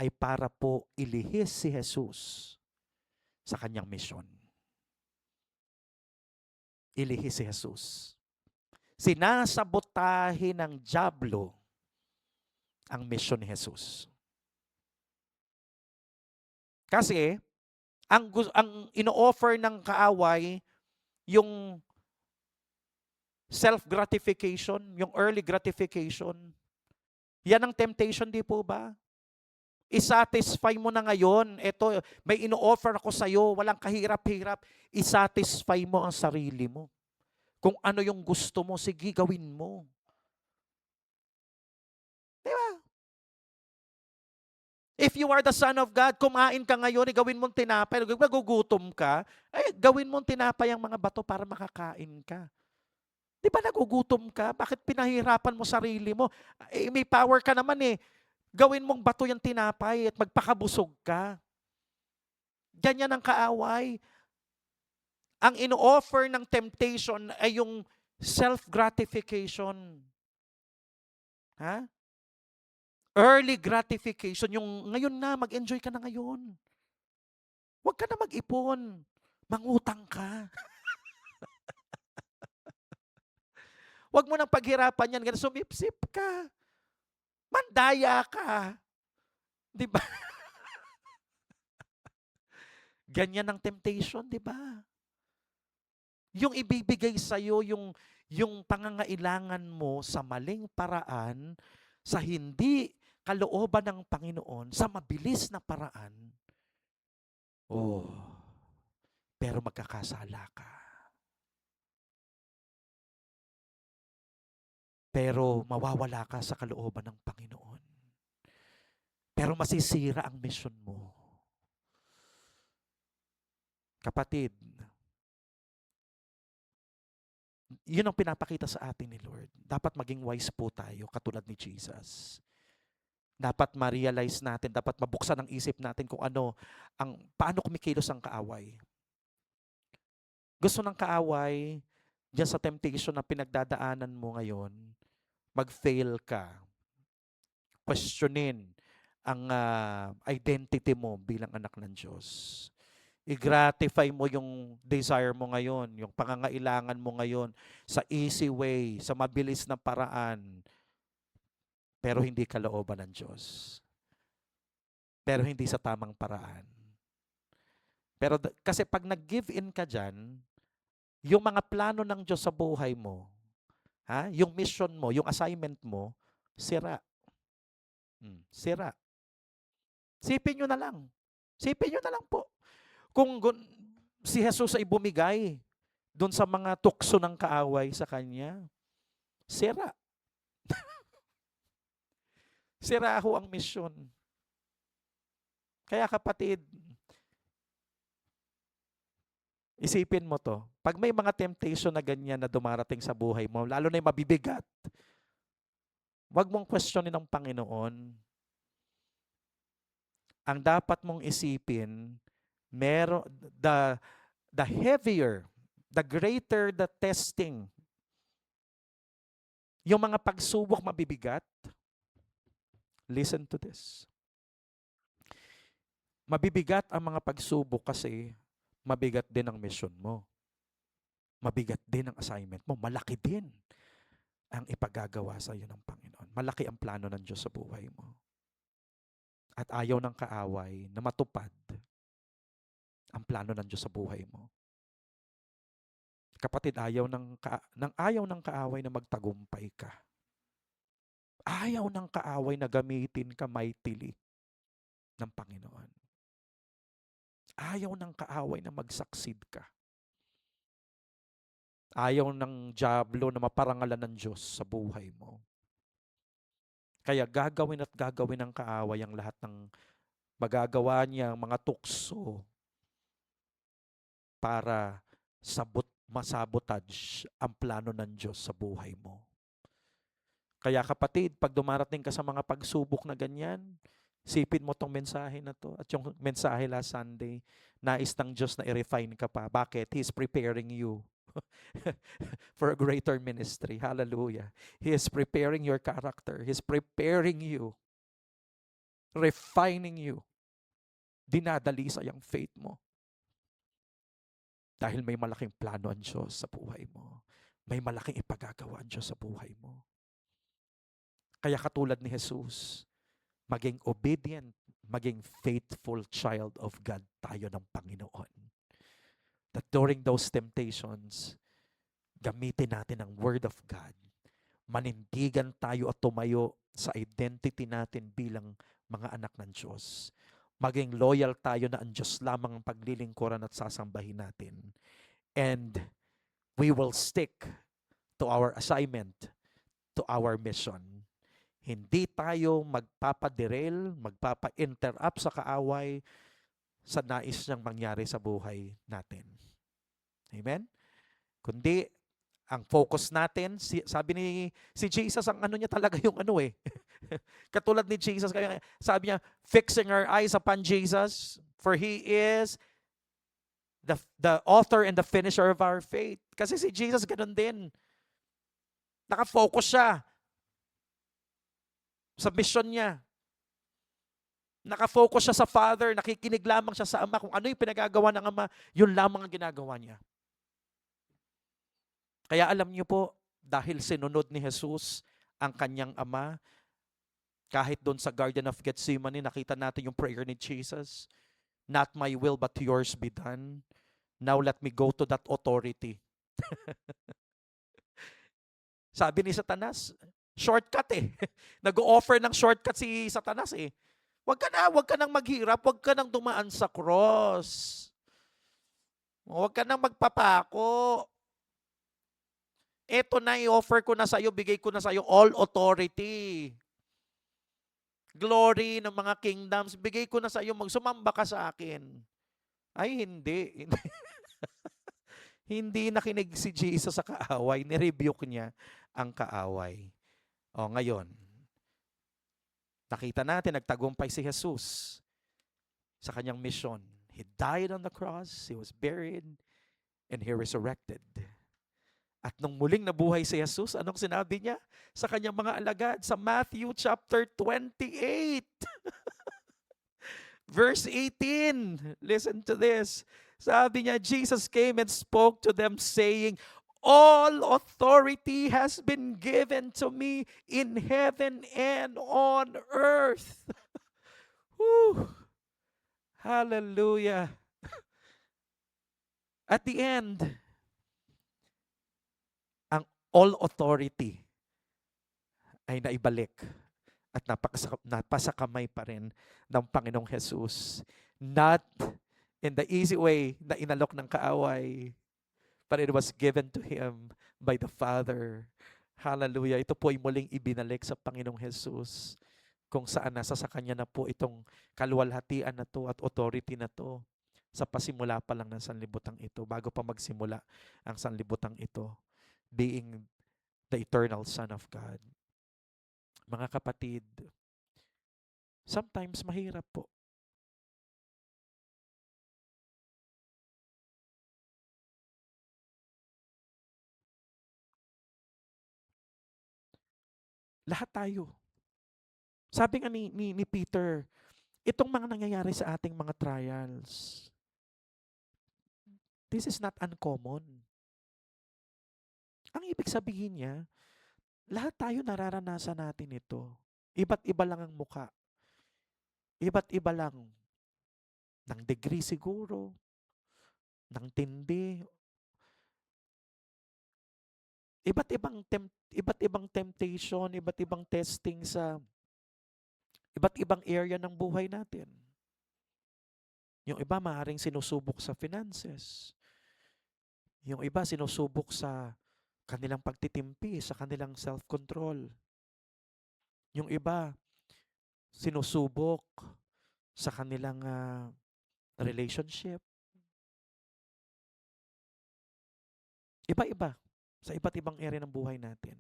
ay para po ilihis si Jesus sa kanyang misyon. Ilihis si Jesus. Sinasabotahin ng dyablo ang misyon ni Jesus. Kasi, ang ino-offer ng kaaway, yung self-gratification, yung early gratification, yan ang temptation, di po ba? I-satisfy mo na ngayon. Ito, may ino-offer ako sa'yo, walang kahirap-hirap. I-satisfy mo ang sarili mo. Kung ano yung gusto mo, sige, gawin mo. Di ba? If you are the Son of God, kumain ka ngayon, gawin mong tinapay, nagugutom ka, gawin mong tinapay ang mga bato para makakain ka. Di ba nagugutom ka? Bakit pinahirapan mo sarili mo? May power ka naman eh. Gawin mong bato yung tinapay at magpakabusog ka. Ganyan ang kaaway. Ang ino-offer ng temptation ay yung self-gratification. Early gratification. Yung ngayon na, mag-enjoy ka na ngayon. Huwag ka na mag-ipon. Mangutang ka. Huwag mo nang paghirapan yan. Sumipsip ka. Mandaya ka. Di ba? Ganyan ang temptation, di ba? Yung ibibigay sa'yo, yung pangangailangan mo sa maling paraan, sa hindi kalooban ng Panginoon, sa mabilis na paraan, pero magkakasala ka. Pero mawawala ka sa kalooban ng Panginoon. Pero masisira ang mission mo. Kapatid, yun ang pinapakita sa atin ni Lord. Dapat maging wise po tayo, katulad ni Jesus. Dapat ma-realize natin, dapat mabuksan ang isip natin kung paano kumikilos ang kaaway. Gusto ng kaaway, diyan sa temptation na pinagdadaanan mo ngayon, mag-fail ka. Questionin ang identity mo bilang anak ng Diyos. I-gratify mo yung desire mo ngayon, yung pangangailangan mo ngayon sa easy way, sa mabilis na paraan, pero hindi kalooban ng Diyos. Pero hindi sa tamang paraan. Pero kasi pag nag-give in ka dyan, yung mga plano ng Diyos sa buhay mo, yung mission mo, yung assignment mo, sira. Sira. Sipin nyo na lang. Sipin nyo na lang po. Kung si Jesus ay bumigay doon sa mga tukso ng kaaway sa kanya, sira. Sira ho ang misyon. Kaya kapatid, isipin mo to. Pag may mga temptation na ganyan na dumarating sa buhay mo, lalo na yung mabibigat, wag mong questionin ng Panginoon. Ang dapat mong isipin, the heavier, the greater the testing, yung mga pagsubok mabibigat, listen to this. Mabibigat ang mga pagsubok kasi mabigat din ang mission mo. Mabigat din ang assignment mo. Malaki din ang ipagagawa sa iyo ng Panginoon. Malaki ang plano ng Diyos sa buhay mo. At ayaw ng kaaway na matupad ang plano ng Diyos sa buhay mo. Kapatid, ayaw ng kaaway na magtagumpay ka. Ayaw ng kaaway na gamitin ka mightily ng Panginoon. Ayaw ng kaaway na mag-succeed ka. Ayaw ng dyablo na maparangalan ng Diyos sa buhay mo. Kaya gagawin at gagawin ng kaaway ang lahat ng magagawa niya, mga tukso para masabotage ang plano ng Diyos sa buhay mo. Kaya kapatid, pag dumarating ka sa mga pagsubok na ganyan, sipin mo tong mensahe na to. At yung mensahe last Sunday, nais ng Diyos na i-refine ka pa. Bakit? He's preparing you for a greater ministry. Hallelujah. He is preparing your character. He's preparing you. Refining you. Dinadalisay ang faith mo. Dahil may malaking plano ang Diyos sa buhay mo. May malaking ipagagawa ang Diyos sa buhay mo. Kaya katulad ni Jesus, maging obedient, maging faithful child of God tayo ng Panginoon. That during those temptations, gamitin natin ang Word of God. Manindigan tayo at tumayo sa identity natin bilang mga anak ng Diyos. Maging loyal tayo na ang Diyos lamang ang paglilingkuran at sasambahin natin. And we will stick to our assignment, to our mission. Hindi tayo magpapaderail, magpapa-interrupt sa kaaway sa nais niyang mangyari sa buhay natin. Amen? Kundi, ang focus natin, sabi si Jesus, ang ano niya talaga yung ano eh. Katulad ni Jesus, kaya sabi niya, fixing our eyes upon Jesus, for He is the author and the finisher of our faith. Kasi si Jesus ganun din. Nakafocus siya sa mission niya. Nakafocus siya sa Father, nakikinig lamang siya sa Ama. Kung ano yung pinagagawa ng Ama, yun lamang ang ginagawa niya. Kaya alam niyo po, dahil sinunod ni Jesus ang kanyang Ama, kahit doon sa Garden of Gethsemane, nakita natin yung prayer ni Jesus, not my will but yours be done. Now let me go to that authority. Sabi ni Satanas, shortcut eh. Nag-o-offer ng shortcut si Satanas eh. Wag ka nang maghirap, wag ka nang dumaan sa cross. Wag ka nang magpapako. Eto na, i-offer ko na sa iyo, bigay ko na sa iyo all authority. Glory ng mga kingdoms, bigay ko na sa iyo, magsumamba ka sa akin. Ay, hindi. Hindi nakinig si Jesus sa kaaway, nirebuke niya ang kaaway. O ngayon, nakita natin, nagtagumpay si Jesus sa kanyang mission. He died on the cross, He was buried, and He resurrected. At nung muling nabuhay si Jesus, anong sinabi niya sa kanyang mga alagad? Sa Matthew chapter 28. Verse 18, listen to this. Sabi niya, Jesus came and spoke to them saying, all authority has been given to me in heaven and on earth. Whew. Hallelujah. At the end, ang all authority ay naibalik at napasakamay pa rin ng Panginoong Jesus. Not in the easy way na inalok ng kaaway, but it was given to Him by the Father. Hallelujah. Ito po ay muling ibinalik sa Panginoong Jesus kung saan nasa sa Kanya na po itong kaluwalhatian na to at authority na to sa pasimula pa lang ng sanlibutan ito, bago pa magsimula ang sanlibutan ito, being the eternal Son of God. Mga kapatid, sometimes mahirap po. Lahat tayo. Sabi nga ni Peter, itong mga nangyayari sa ating mga trials, this is not uncommon. Ang ibig sabihin niya, lahat tayo nararanasan natin ito. Iba't iba lang ang muka. Iba't iba lang ng degree siguro, ng tindi, iba't ibang temptation, iba't ibang testing sa iba't ibang area ng buhay natin. Yung iba maaaring sinusubok sa finances. Yung iba sinusubok sa kanilang pagtitimpi, sa kanilang self-control. Yung iba sinusubok sa kanilang relationship. Iba-iba sa iba't ibang area ng buhay natin.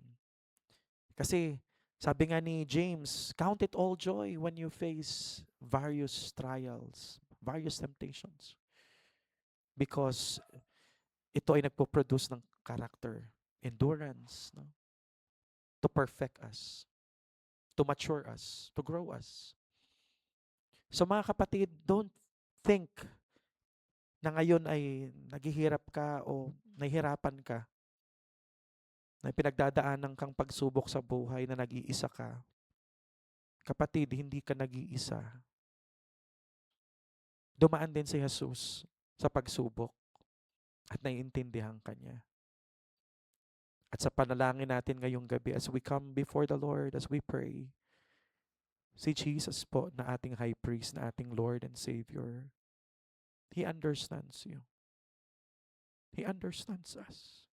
Kasi sabi nga ni James, count it all joy when you face various trials, various temptations. Because ito ay nagpo-produce ng character, endurance, no? To perfect us, to mature us, to grow us. So mga kapatid, don't think na ngayon ay naghihirap ka o nahihirapan ka, na pinagdadaanan kang pagsubok sa buhay na nag-iisa ka. Kapatid, hindi ka nag-iisa. Dumaan din si Jesus sa pagsubok at naiintindihan ka niya. At sa panalangin natin ngayong gabi, as we come before the Lord, as we pray, si Jesus po na ating high priest, na ating Lord and Savior, He understands you. He understands us.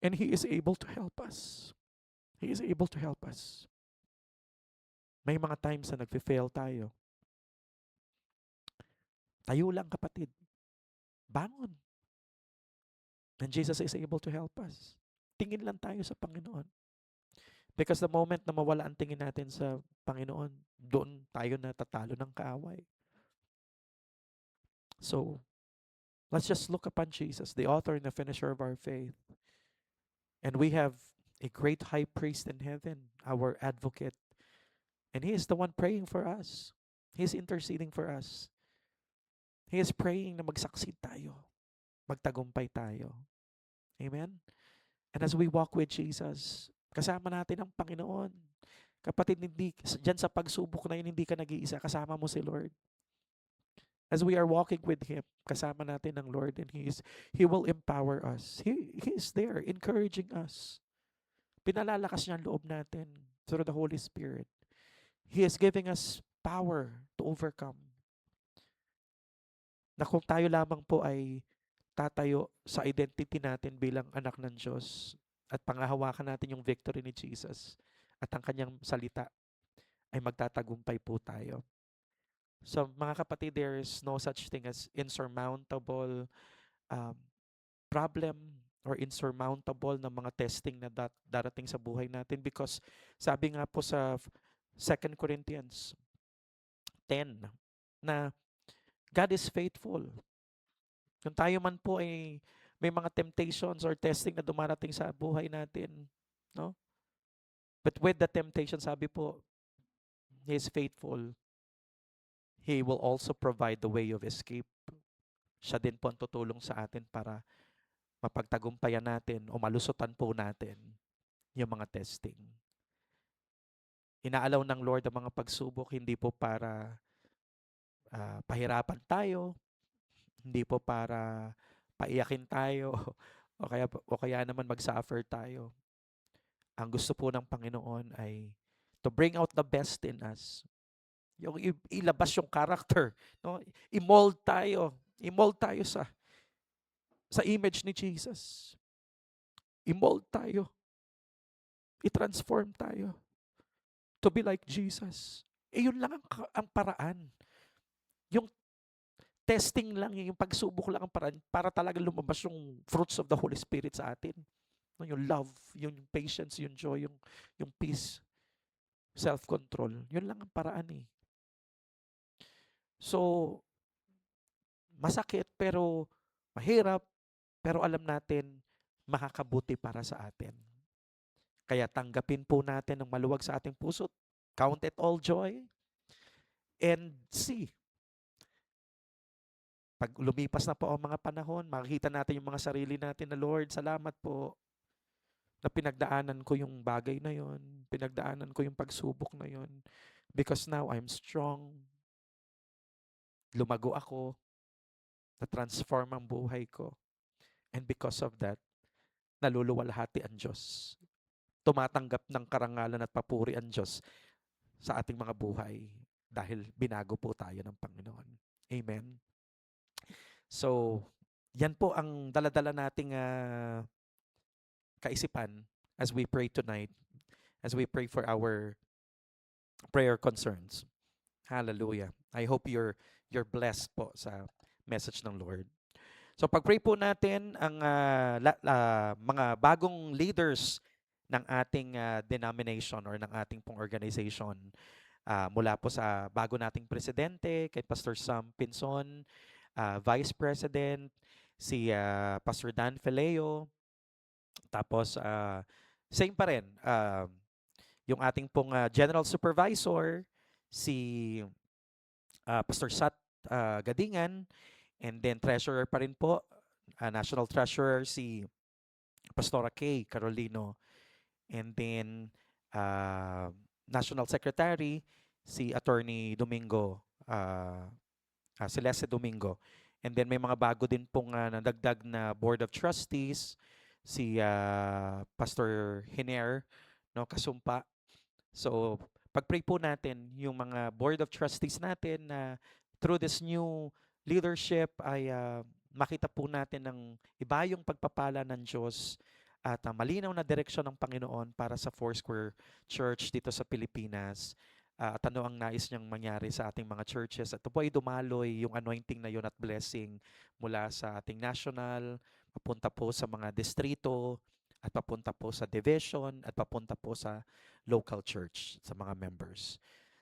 And He is able to help us. He is able to help us. May mga times na nagfe-fail tayo. Tayo lang, kapatid. Bangon. And Jesus is able to help us. Tingin lang tayo sa Panginoon. Because the moment na mawala ang tingin natin sa Panginoon, doon tayo natatalo ng kaaway. So, let's just look upon Jesus, the author and the finisher of our faith. And we have a great high priest in heaven, our advocate. And He is the one praying for us. He is interceding for us. He is praying na magsaksid tayo. Magtagumpay tayo. Amen? And as we walk with Jesus, kasama natin ang Panginoon. Kapatid, dyan sa pagsubok na yun, hindi ka nag-iisa. Kasama mo si Lord. As we are walking with Him, kasama natin ang Lord, and He will empower us. He is there, encouraging us. Pinalalakas niya ang loob natin through the Holy Spirit. He is giving us power to overcome. Na kung tayo lamang po ay tatayo sa identity natin bilang anak ng Diyos at pangahawakan natin yung victory ni Jesus at ang kanyang salita, ay magtatagumpay po tayo. So mga kapatid, there is no such thing as insurmountable problem or insurmountable na mga testing na darating sa buhay natin, because sabi nga po sa 2 Corinthians 10 na God is faithful. Kung tayo man po ay may mga temptations or testing na dumarating sa buhay natin, no? But with the temptation, sabi po, He is faithful. He will also provide the way of escape. Siya din po ang tutulong sa atin para mapagtagumpayan natin o malusutan po natin yung mga testing. Inaalaw ng Lord ang mga pagsubok, hindi po para pahirapan tayo, hindi po para paiyakin tayo, o kaya naman mag-suffer tayo. Ang gusto po ng Panginoon ay to bring out the best in us. Yung ilabas yung character, no? I-mold tayo sa image ni Jesus. I-mold tayo. I-transform tayo to be like Jesus. Yun lang ang paraan. Yung testing lang, yung pagsubok lang ang paraan para talaga lumabas yung fruits of the Holy Spirit sa atin. No, yung love, yung patience, yung joy, yung peace, self-control. Yun lang ang paraan eh. So, masakit pero mahirap, pero alam natin makakabuti para sa atin. Kaya tanggapin po natin ng maluwag sa ating puso. Count it all joy. And see, pag lumipas na po ang mga panahon, makikita natin yung mga sarili natin na, Lord, salamat po na pinagdaanan ko yung bagay na yon, pinagdaanan ko yung pagsubok na yon, because now I'm strong, lumago ako, na-transform ang buhay ko, and because of that, naluluwalhati ang Diyos. Tumatanggap ng karangalan at papuri ang Diyos sa ating mga buhay dahil binago po tayo ng Panginoon. Amen. So, yan po ang daladala nating kaisipan as we pray tonight, as we pray for our prayer concerns. Hallelujah. I hope you're blessed po sa message ng Lord. So pag-pray po natin ang mga bagong leaders ng ating denomination or ng ating pong organization, mula po sa bago nating presidente, kay Pastor Sam Pinson, Vice President, si Pastor Dan Feleo, tapos same pa rin, yung ating pong General Supervisor, si Pastor Sat Gadingan, and then Treasurer pa rin po, National Treasurer si Pastora Kay Carolino, and then National Secretary si Attorney Domingo, Celeste Domingo. And then may mga bago din pong nadagdag na Board of Trustees, si Pastor Hiner, no, Kasumpa. So, pag-pray po natin yung mga Board of Trustees natin na through this new leadership ay makita po natin ng iba yung pagpapala ng Diyos at malinaw na direksyon ng Panginoon para sa Foursquare Church dito sa Pilipinas. At ano ang nais niyang mangyari sa ating mga churches. At ito po ay dumaloy yung anointing na yun at blessing mula sa ating national, papunta po sa mga distrito, at papunta po sa division, at papunta po sa local church, sa mga members.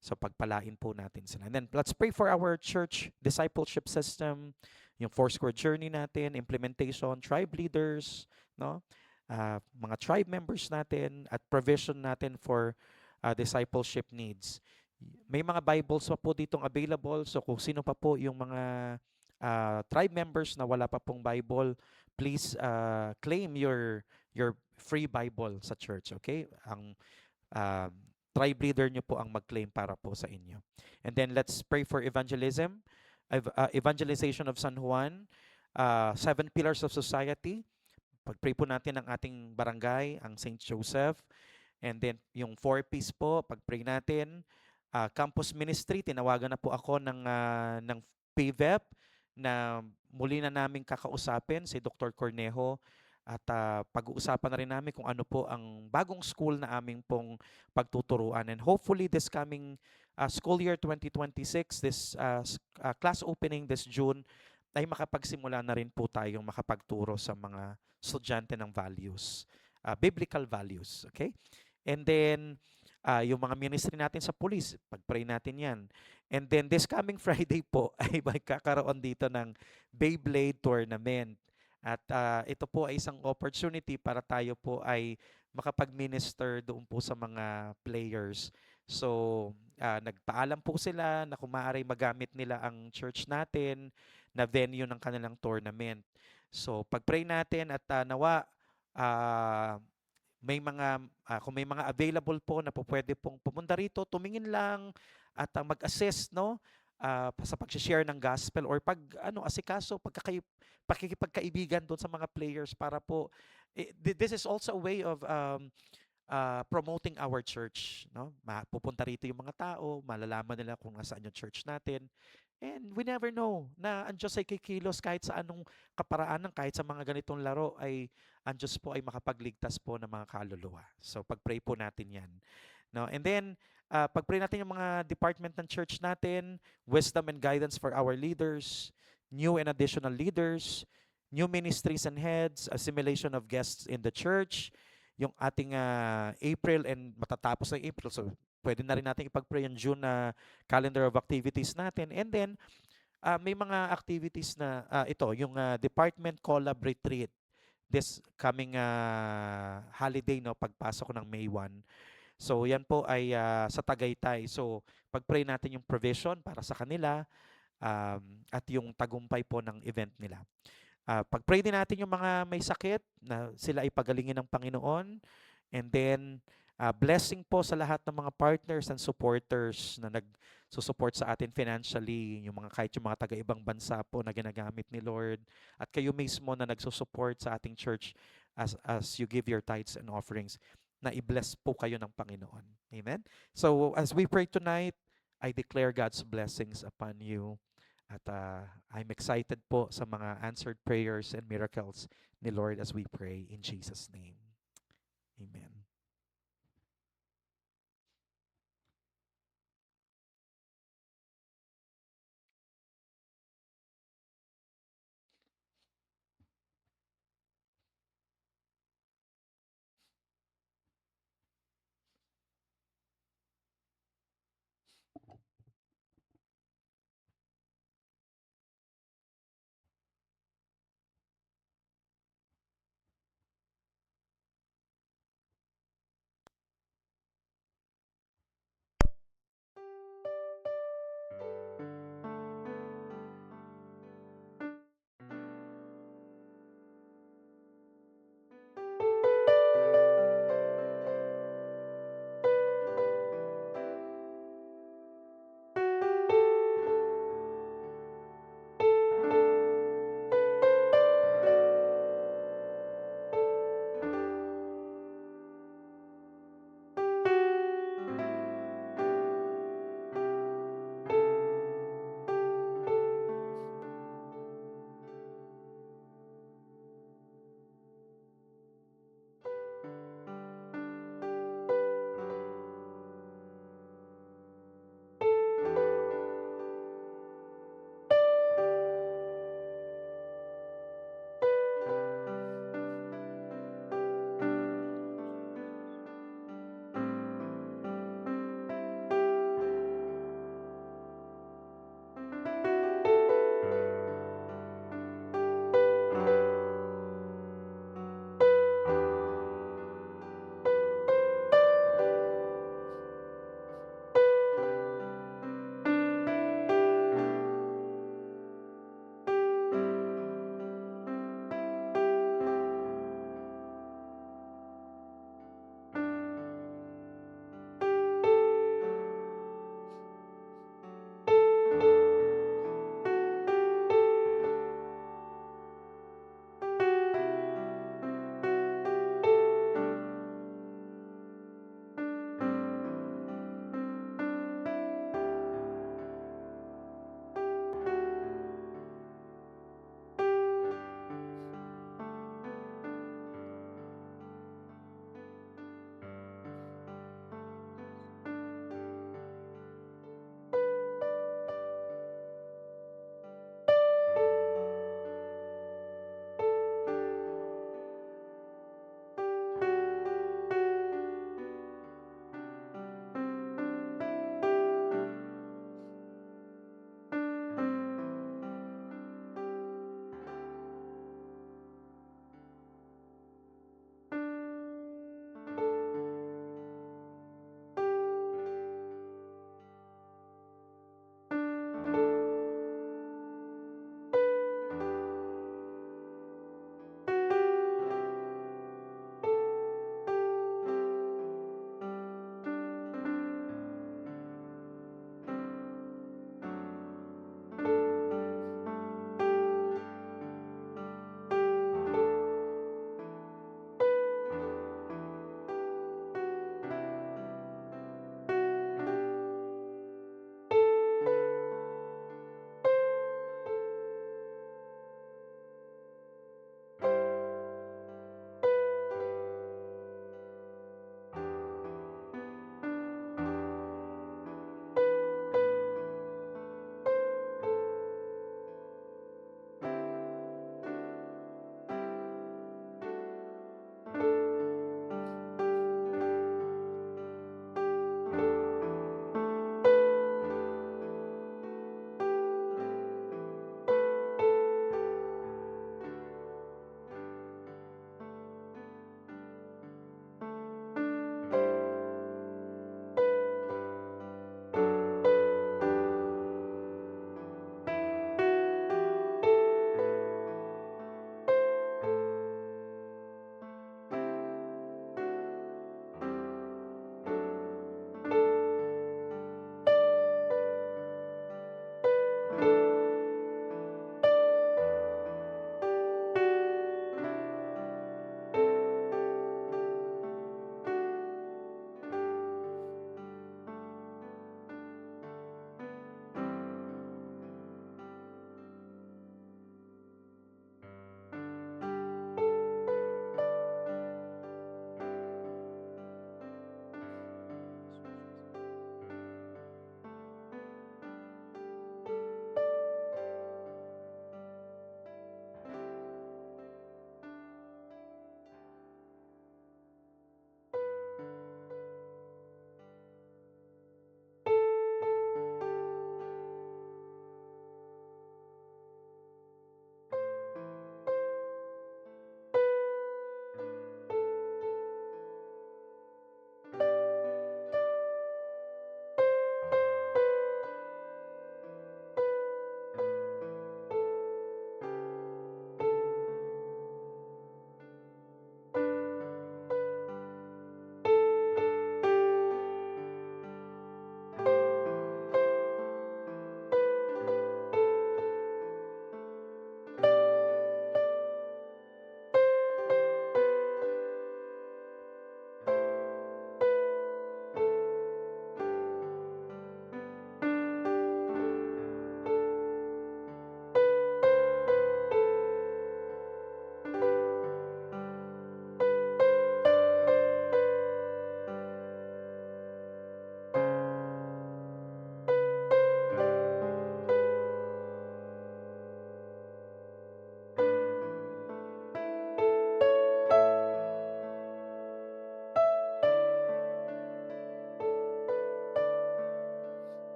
So pagpalain po natin sila. And then let's pray for our church discipleship system, yung Foursquare journey natin, implementation, tribe leaders, no? Mga tribe members natin at provision natin for discipleship needs. May mga Bibles pa po ditong available. So kung sino pa po yung mga tribe members na wala pa pong Bible, please claim your free Bible sa church, okay? Ang tribe leader nyo po ang mag-claim para po sa inyo. And then let's pray for evangelism, evangelization of San Juan, 7 pillars of society. Pag-pray po natin ang ating barangay, ang St. Joseph. And then yung 4Ps po, pag-pray natin. Campus ministry, tinawagan na po ako ng PVEP na muli na naming kakausapin si Dr. Cornejo. At pag-uusapan na rin namin kung ano po ang bagong school na aming pong pagtuturuan. And hopefully this coming school year 2026, this class opening this June, ay makapagsimula na rin po tayong makapagturo sa mga estudyante ng values, biblical values. Okay? And then, yung mga ministry natin sa police, pag-pray natin yan. And then this coming Friday po ay magkakaroon dito ng Beyblade tournament. At ito po ay isang opportunity para tayo po ay makapag-minister doon po sa mga players. So, nagpaalam po sila na kung maaari magamit nila ang church natin na venue ng kanilang tournament. So, pag-pray natin at nawa ah, may mga kung may mga available po na po pwede pong pumunta rito, tumingin lang at mag-assist no sa pag-share ng gospel or pag asikaso pakikipagkaibigan doon sa mga players para po this is also a way of promoting our church no pupunta rito yung mga tao, malalaman nila kung nasaan yung church natin. And we never know na ang Diyos ay kikilos kahit sa anong kaparaanan, kahit sa mga ganitong laro ay ang Diyos po ay makapagligtas po ng mga kaluluwa. So pag-pray po natin yan. No? And then, pag-pray natin yung mga department ng church natin, wisdom and guidance for our leaders, new and additional leaders, new ministries and heads, assimilation of guests in the church, yung ating April and matatapos na April. So pwede na rin natin ipag-pray yung June na calendar of activities natin. And then, may mga activities na ito, yung Department Collab Retreat this coming holiday, no, pagpasok ng May 1. So, yan po ay sa Tagaytay. So, pag-pray natin yung provision para sa kanila at yung tagumpay po ng event nila. Pag-pray din natin yung mga may sakit na sila ay pagalingin ng Panginoon. And then, blessing po sa lahat ng mga partners and supporters na nagsusupport sa atin financially, yung mga kahit yung mga taga-ibang bansa po na ginagamit ni Lord, at kayo mismo na nagsusupport sa ating church as you give your tithes and offerings, na i-bless po kayo ng Panginoon. Amen? So, as we pray tonight, I declare God's blessings upon you. At I'm excited po sa mga answered prayers and miracles ni Lord as we pray in Jesus' name. Amen.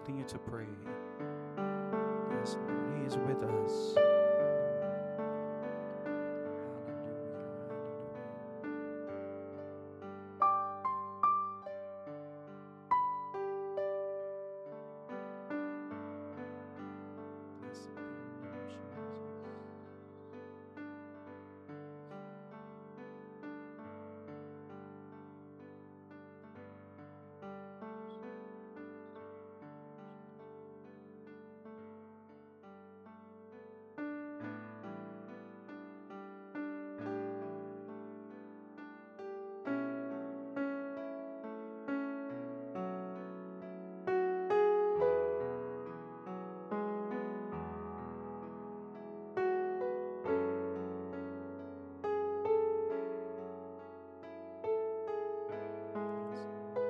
continue to pray. Yes, Lord, He is with us. Blessed be your name, Jesus. Yes, Lord.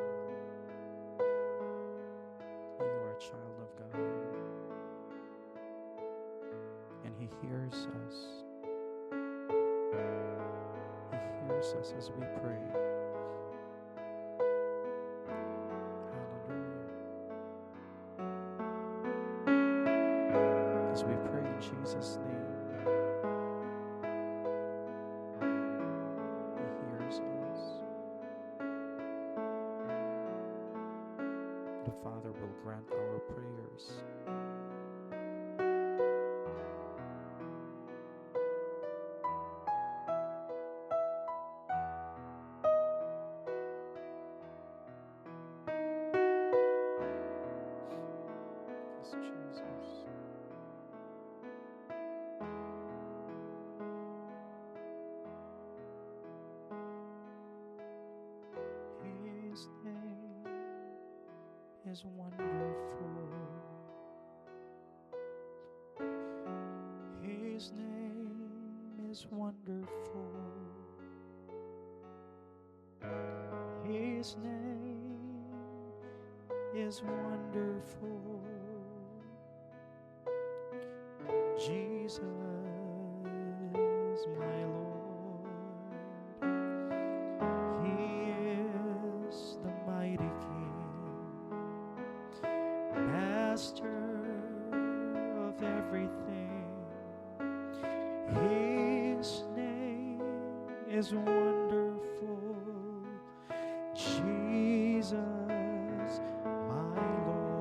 You are a child of God, and He hears us. He hears us as we pray. Hallelujah. As we pray in Jesus' name, He hears us. The Father will grant our prayers. Yes, Jesus. His name is wonderful. His name is wonderful. His name is wonderful. Jesus, my Lord. He is the mighty King, Master of everything. His name is wonderful. Jesus, my Lord.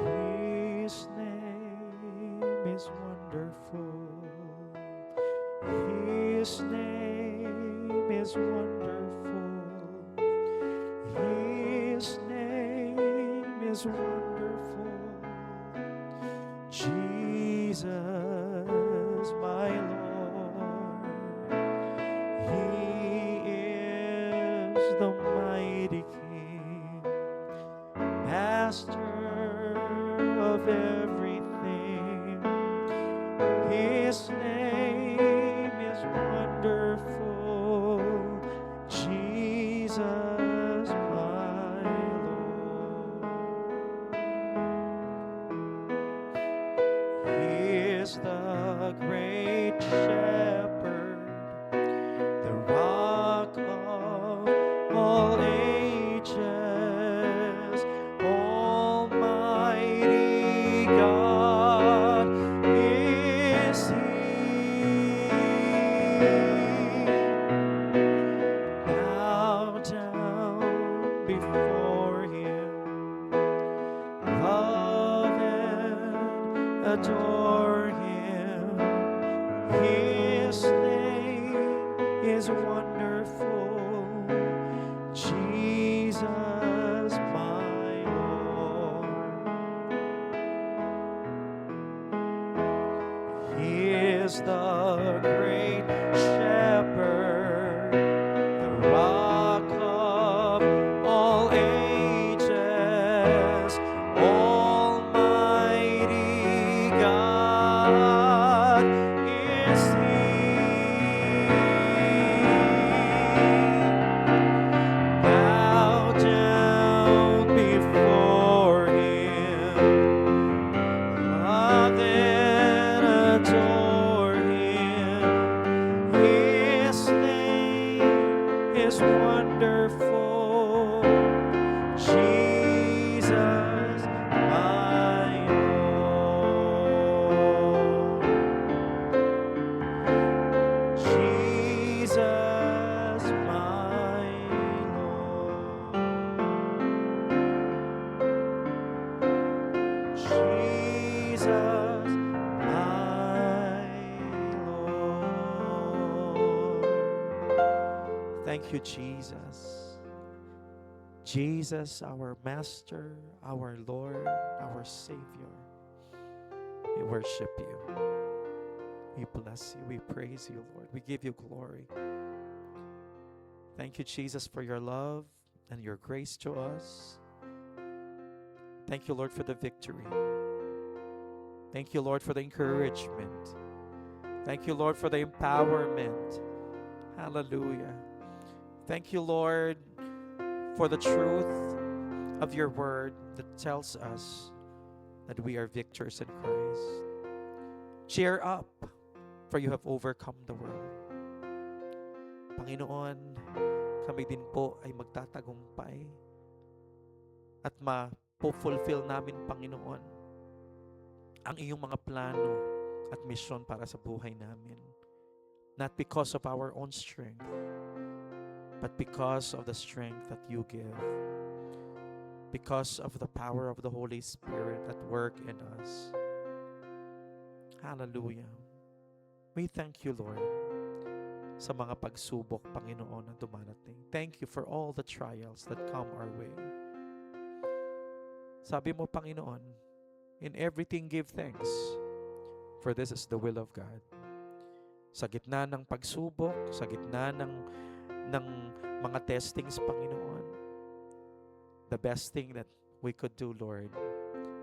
His name is wonderful. His name is wonderful. His name is wonderful. Jesus, my Lord. He is the mighty King, Master of everything. His name is wonderful. Jesus, my Lord. He is the great shepherd, the rock of all ages, Almighty God is He. Bow down before Him, love and adore Him. His name is wonderful. Jesus, my Lord. He is the great shepherd, the rock of all ages, Almighty God is He. Bow down before Him, love and adore Him. His name is wonderful. Thank you, Jesus. Jesus, our Master, our Lord, our Savior. We worship you. We bless you. We praise you, Lord. We give you glory. Thank you, Jesus, for your love and your grace to us. Thank you, Lord, for the victory. Thank you, Lord, for the encouragement. Thank you, Lord, for the empowerment. Hallelujah. Thank you, Lord, for the truth of your word that tells us that we are victors in Christ. Cheer up, for you have overcome the world. Panginoon, kami din po ay magtatagumpay at ma-fulfill namin, Panginoon, ang iyong mga plano at misyon para sa buhay namin. Not because of our own strength, but because of the strength that you give. Because of the power of the Holy Spirit at work in us. Hallelujah. We thank you, Lord, sa mga pagsubok, Panginoon, na dumarating. Thank you for all the trials that come our way. Sabi mo, Panginoon, in everything give thanks, for this is the will of God. Sa gitna ng pagsubok, sa gitna ng mga testings, Panginoon, the best thing that we could do, Lord,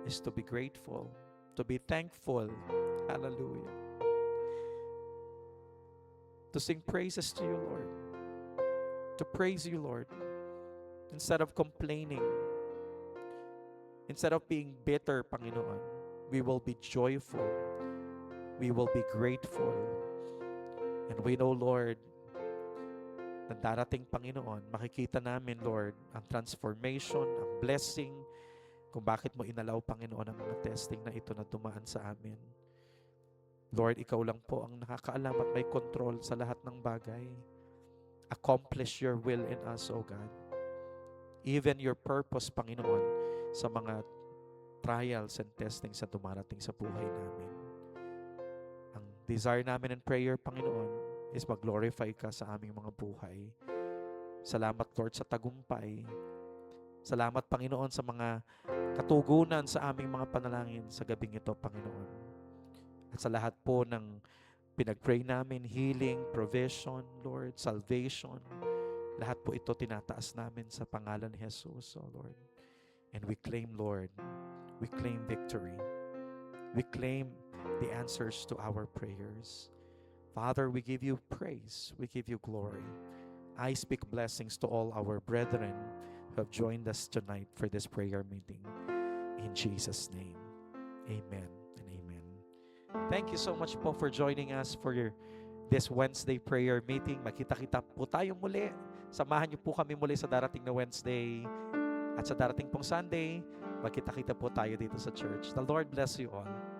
is to be grateful, to be thankful. Hallelujah. To sing praises to you, Lord. To praise you, Lord. Instead of complaining, instead of being bitter, Panginoon, we will be joyful. We will be grateful. And we know, Lord, na darating, Panginoon, makikita namin, Lord, ang transformation, ang blessing, kung bakit mo inalaw, Panginoon, ang mga testing na ito na dumaan sa amin. Lord, ikaw lang po ang nakakaalam at may control sa lahat ng bagay. Accomplish your will in us, O God. Even your purpose, Panginoon, sa mga trials and testings na dumarating sa buhay namin. Ang desire namin in prayer, Panginoon, is mag-glorify ka sa aming mga buhay. Salamat, Lord, sa tagumpay. Salamat, Panginoon, sa mga katugunan sa aming mga panalangin sa gabing ito, Panginoon. At sa lahat po ng pinag-pray namin, healing, provision, Lord, salvation, lahat po ito tinataas namin sa pangalan ni Jesus, oh Lord. And we claim, Lord, we claim victory. We claim the answers to our prayers. Father, we give you praise. We give you glory. I speak blessings to all our brethren who have joined us tonight for this prayer meeting. In Jesus' name, amen and amen. Thank you so much po for joining us for this Wednesday prayer meeting. Makita-kita po tayo muli. Samahan niyo po kami muli sa darating na Wednesday at sa darating pong Sunday. Makita-kita po tayo dito sa church. The Lord bless you all.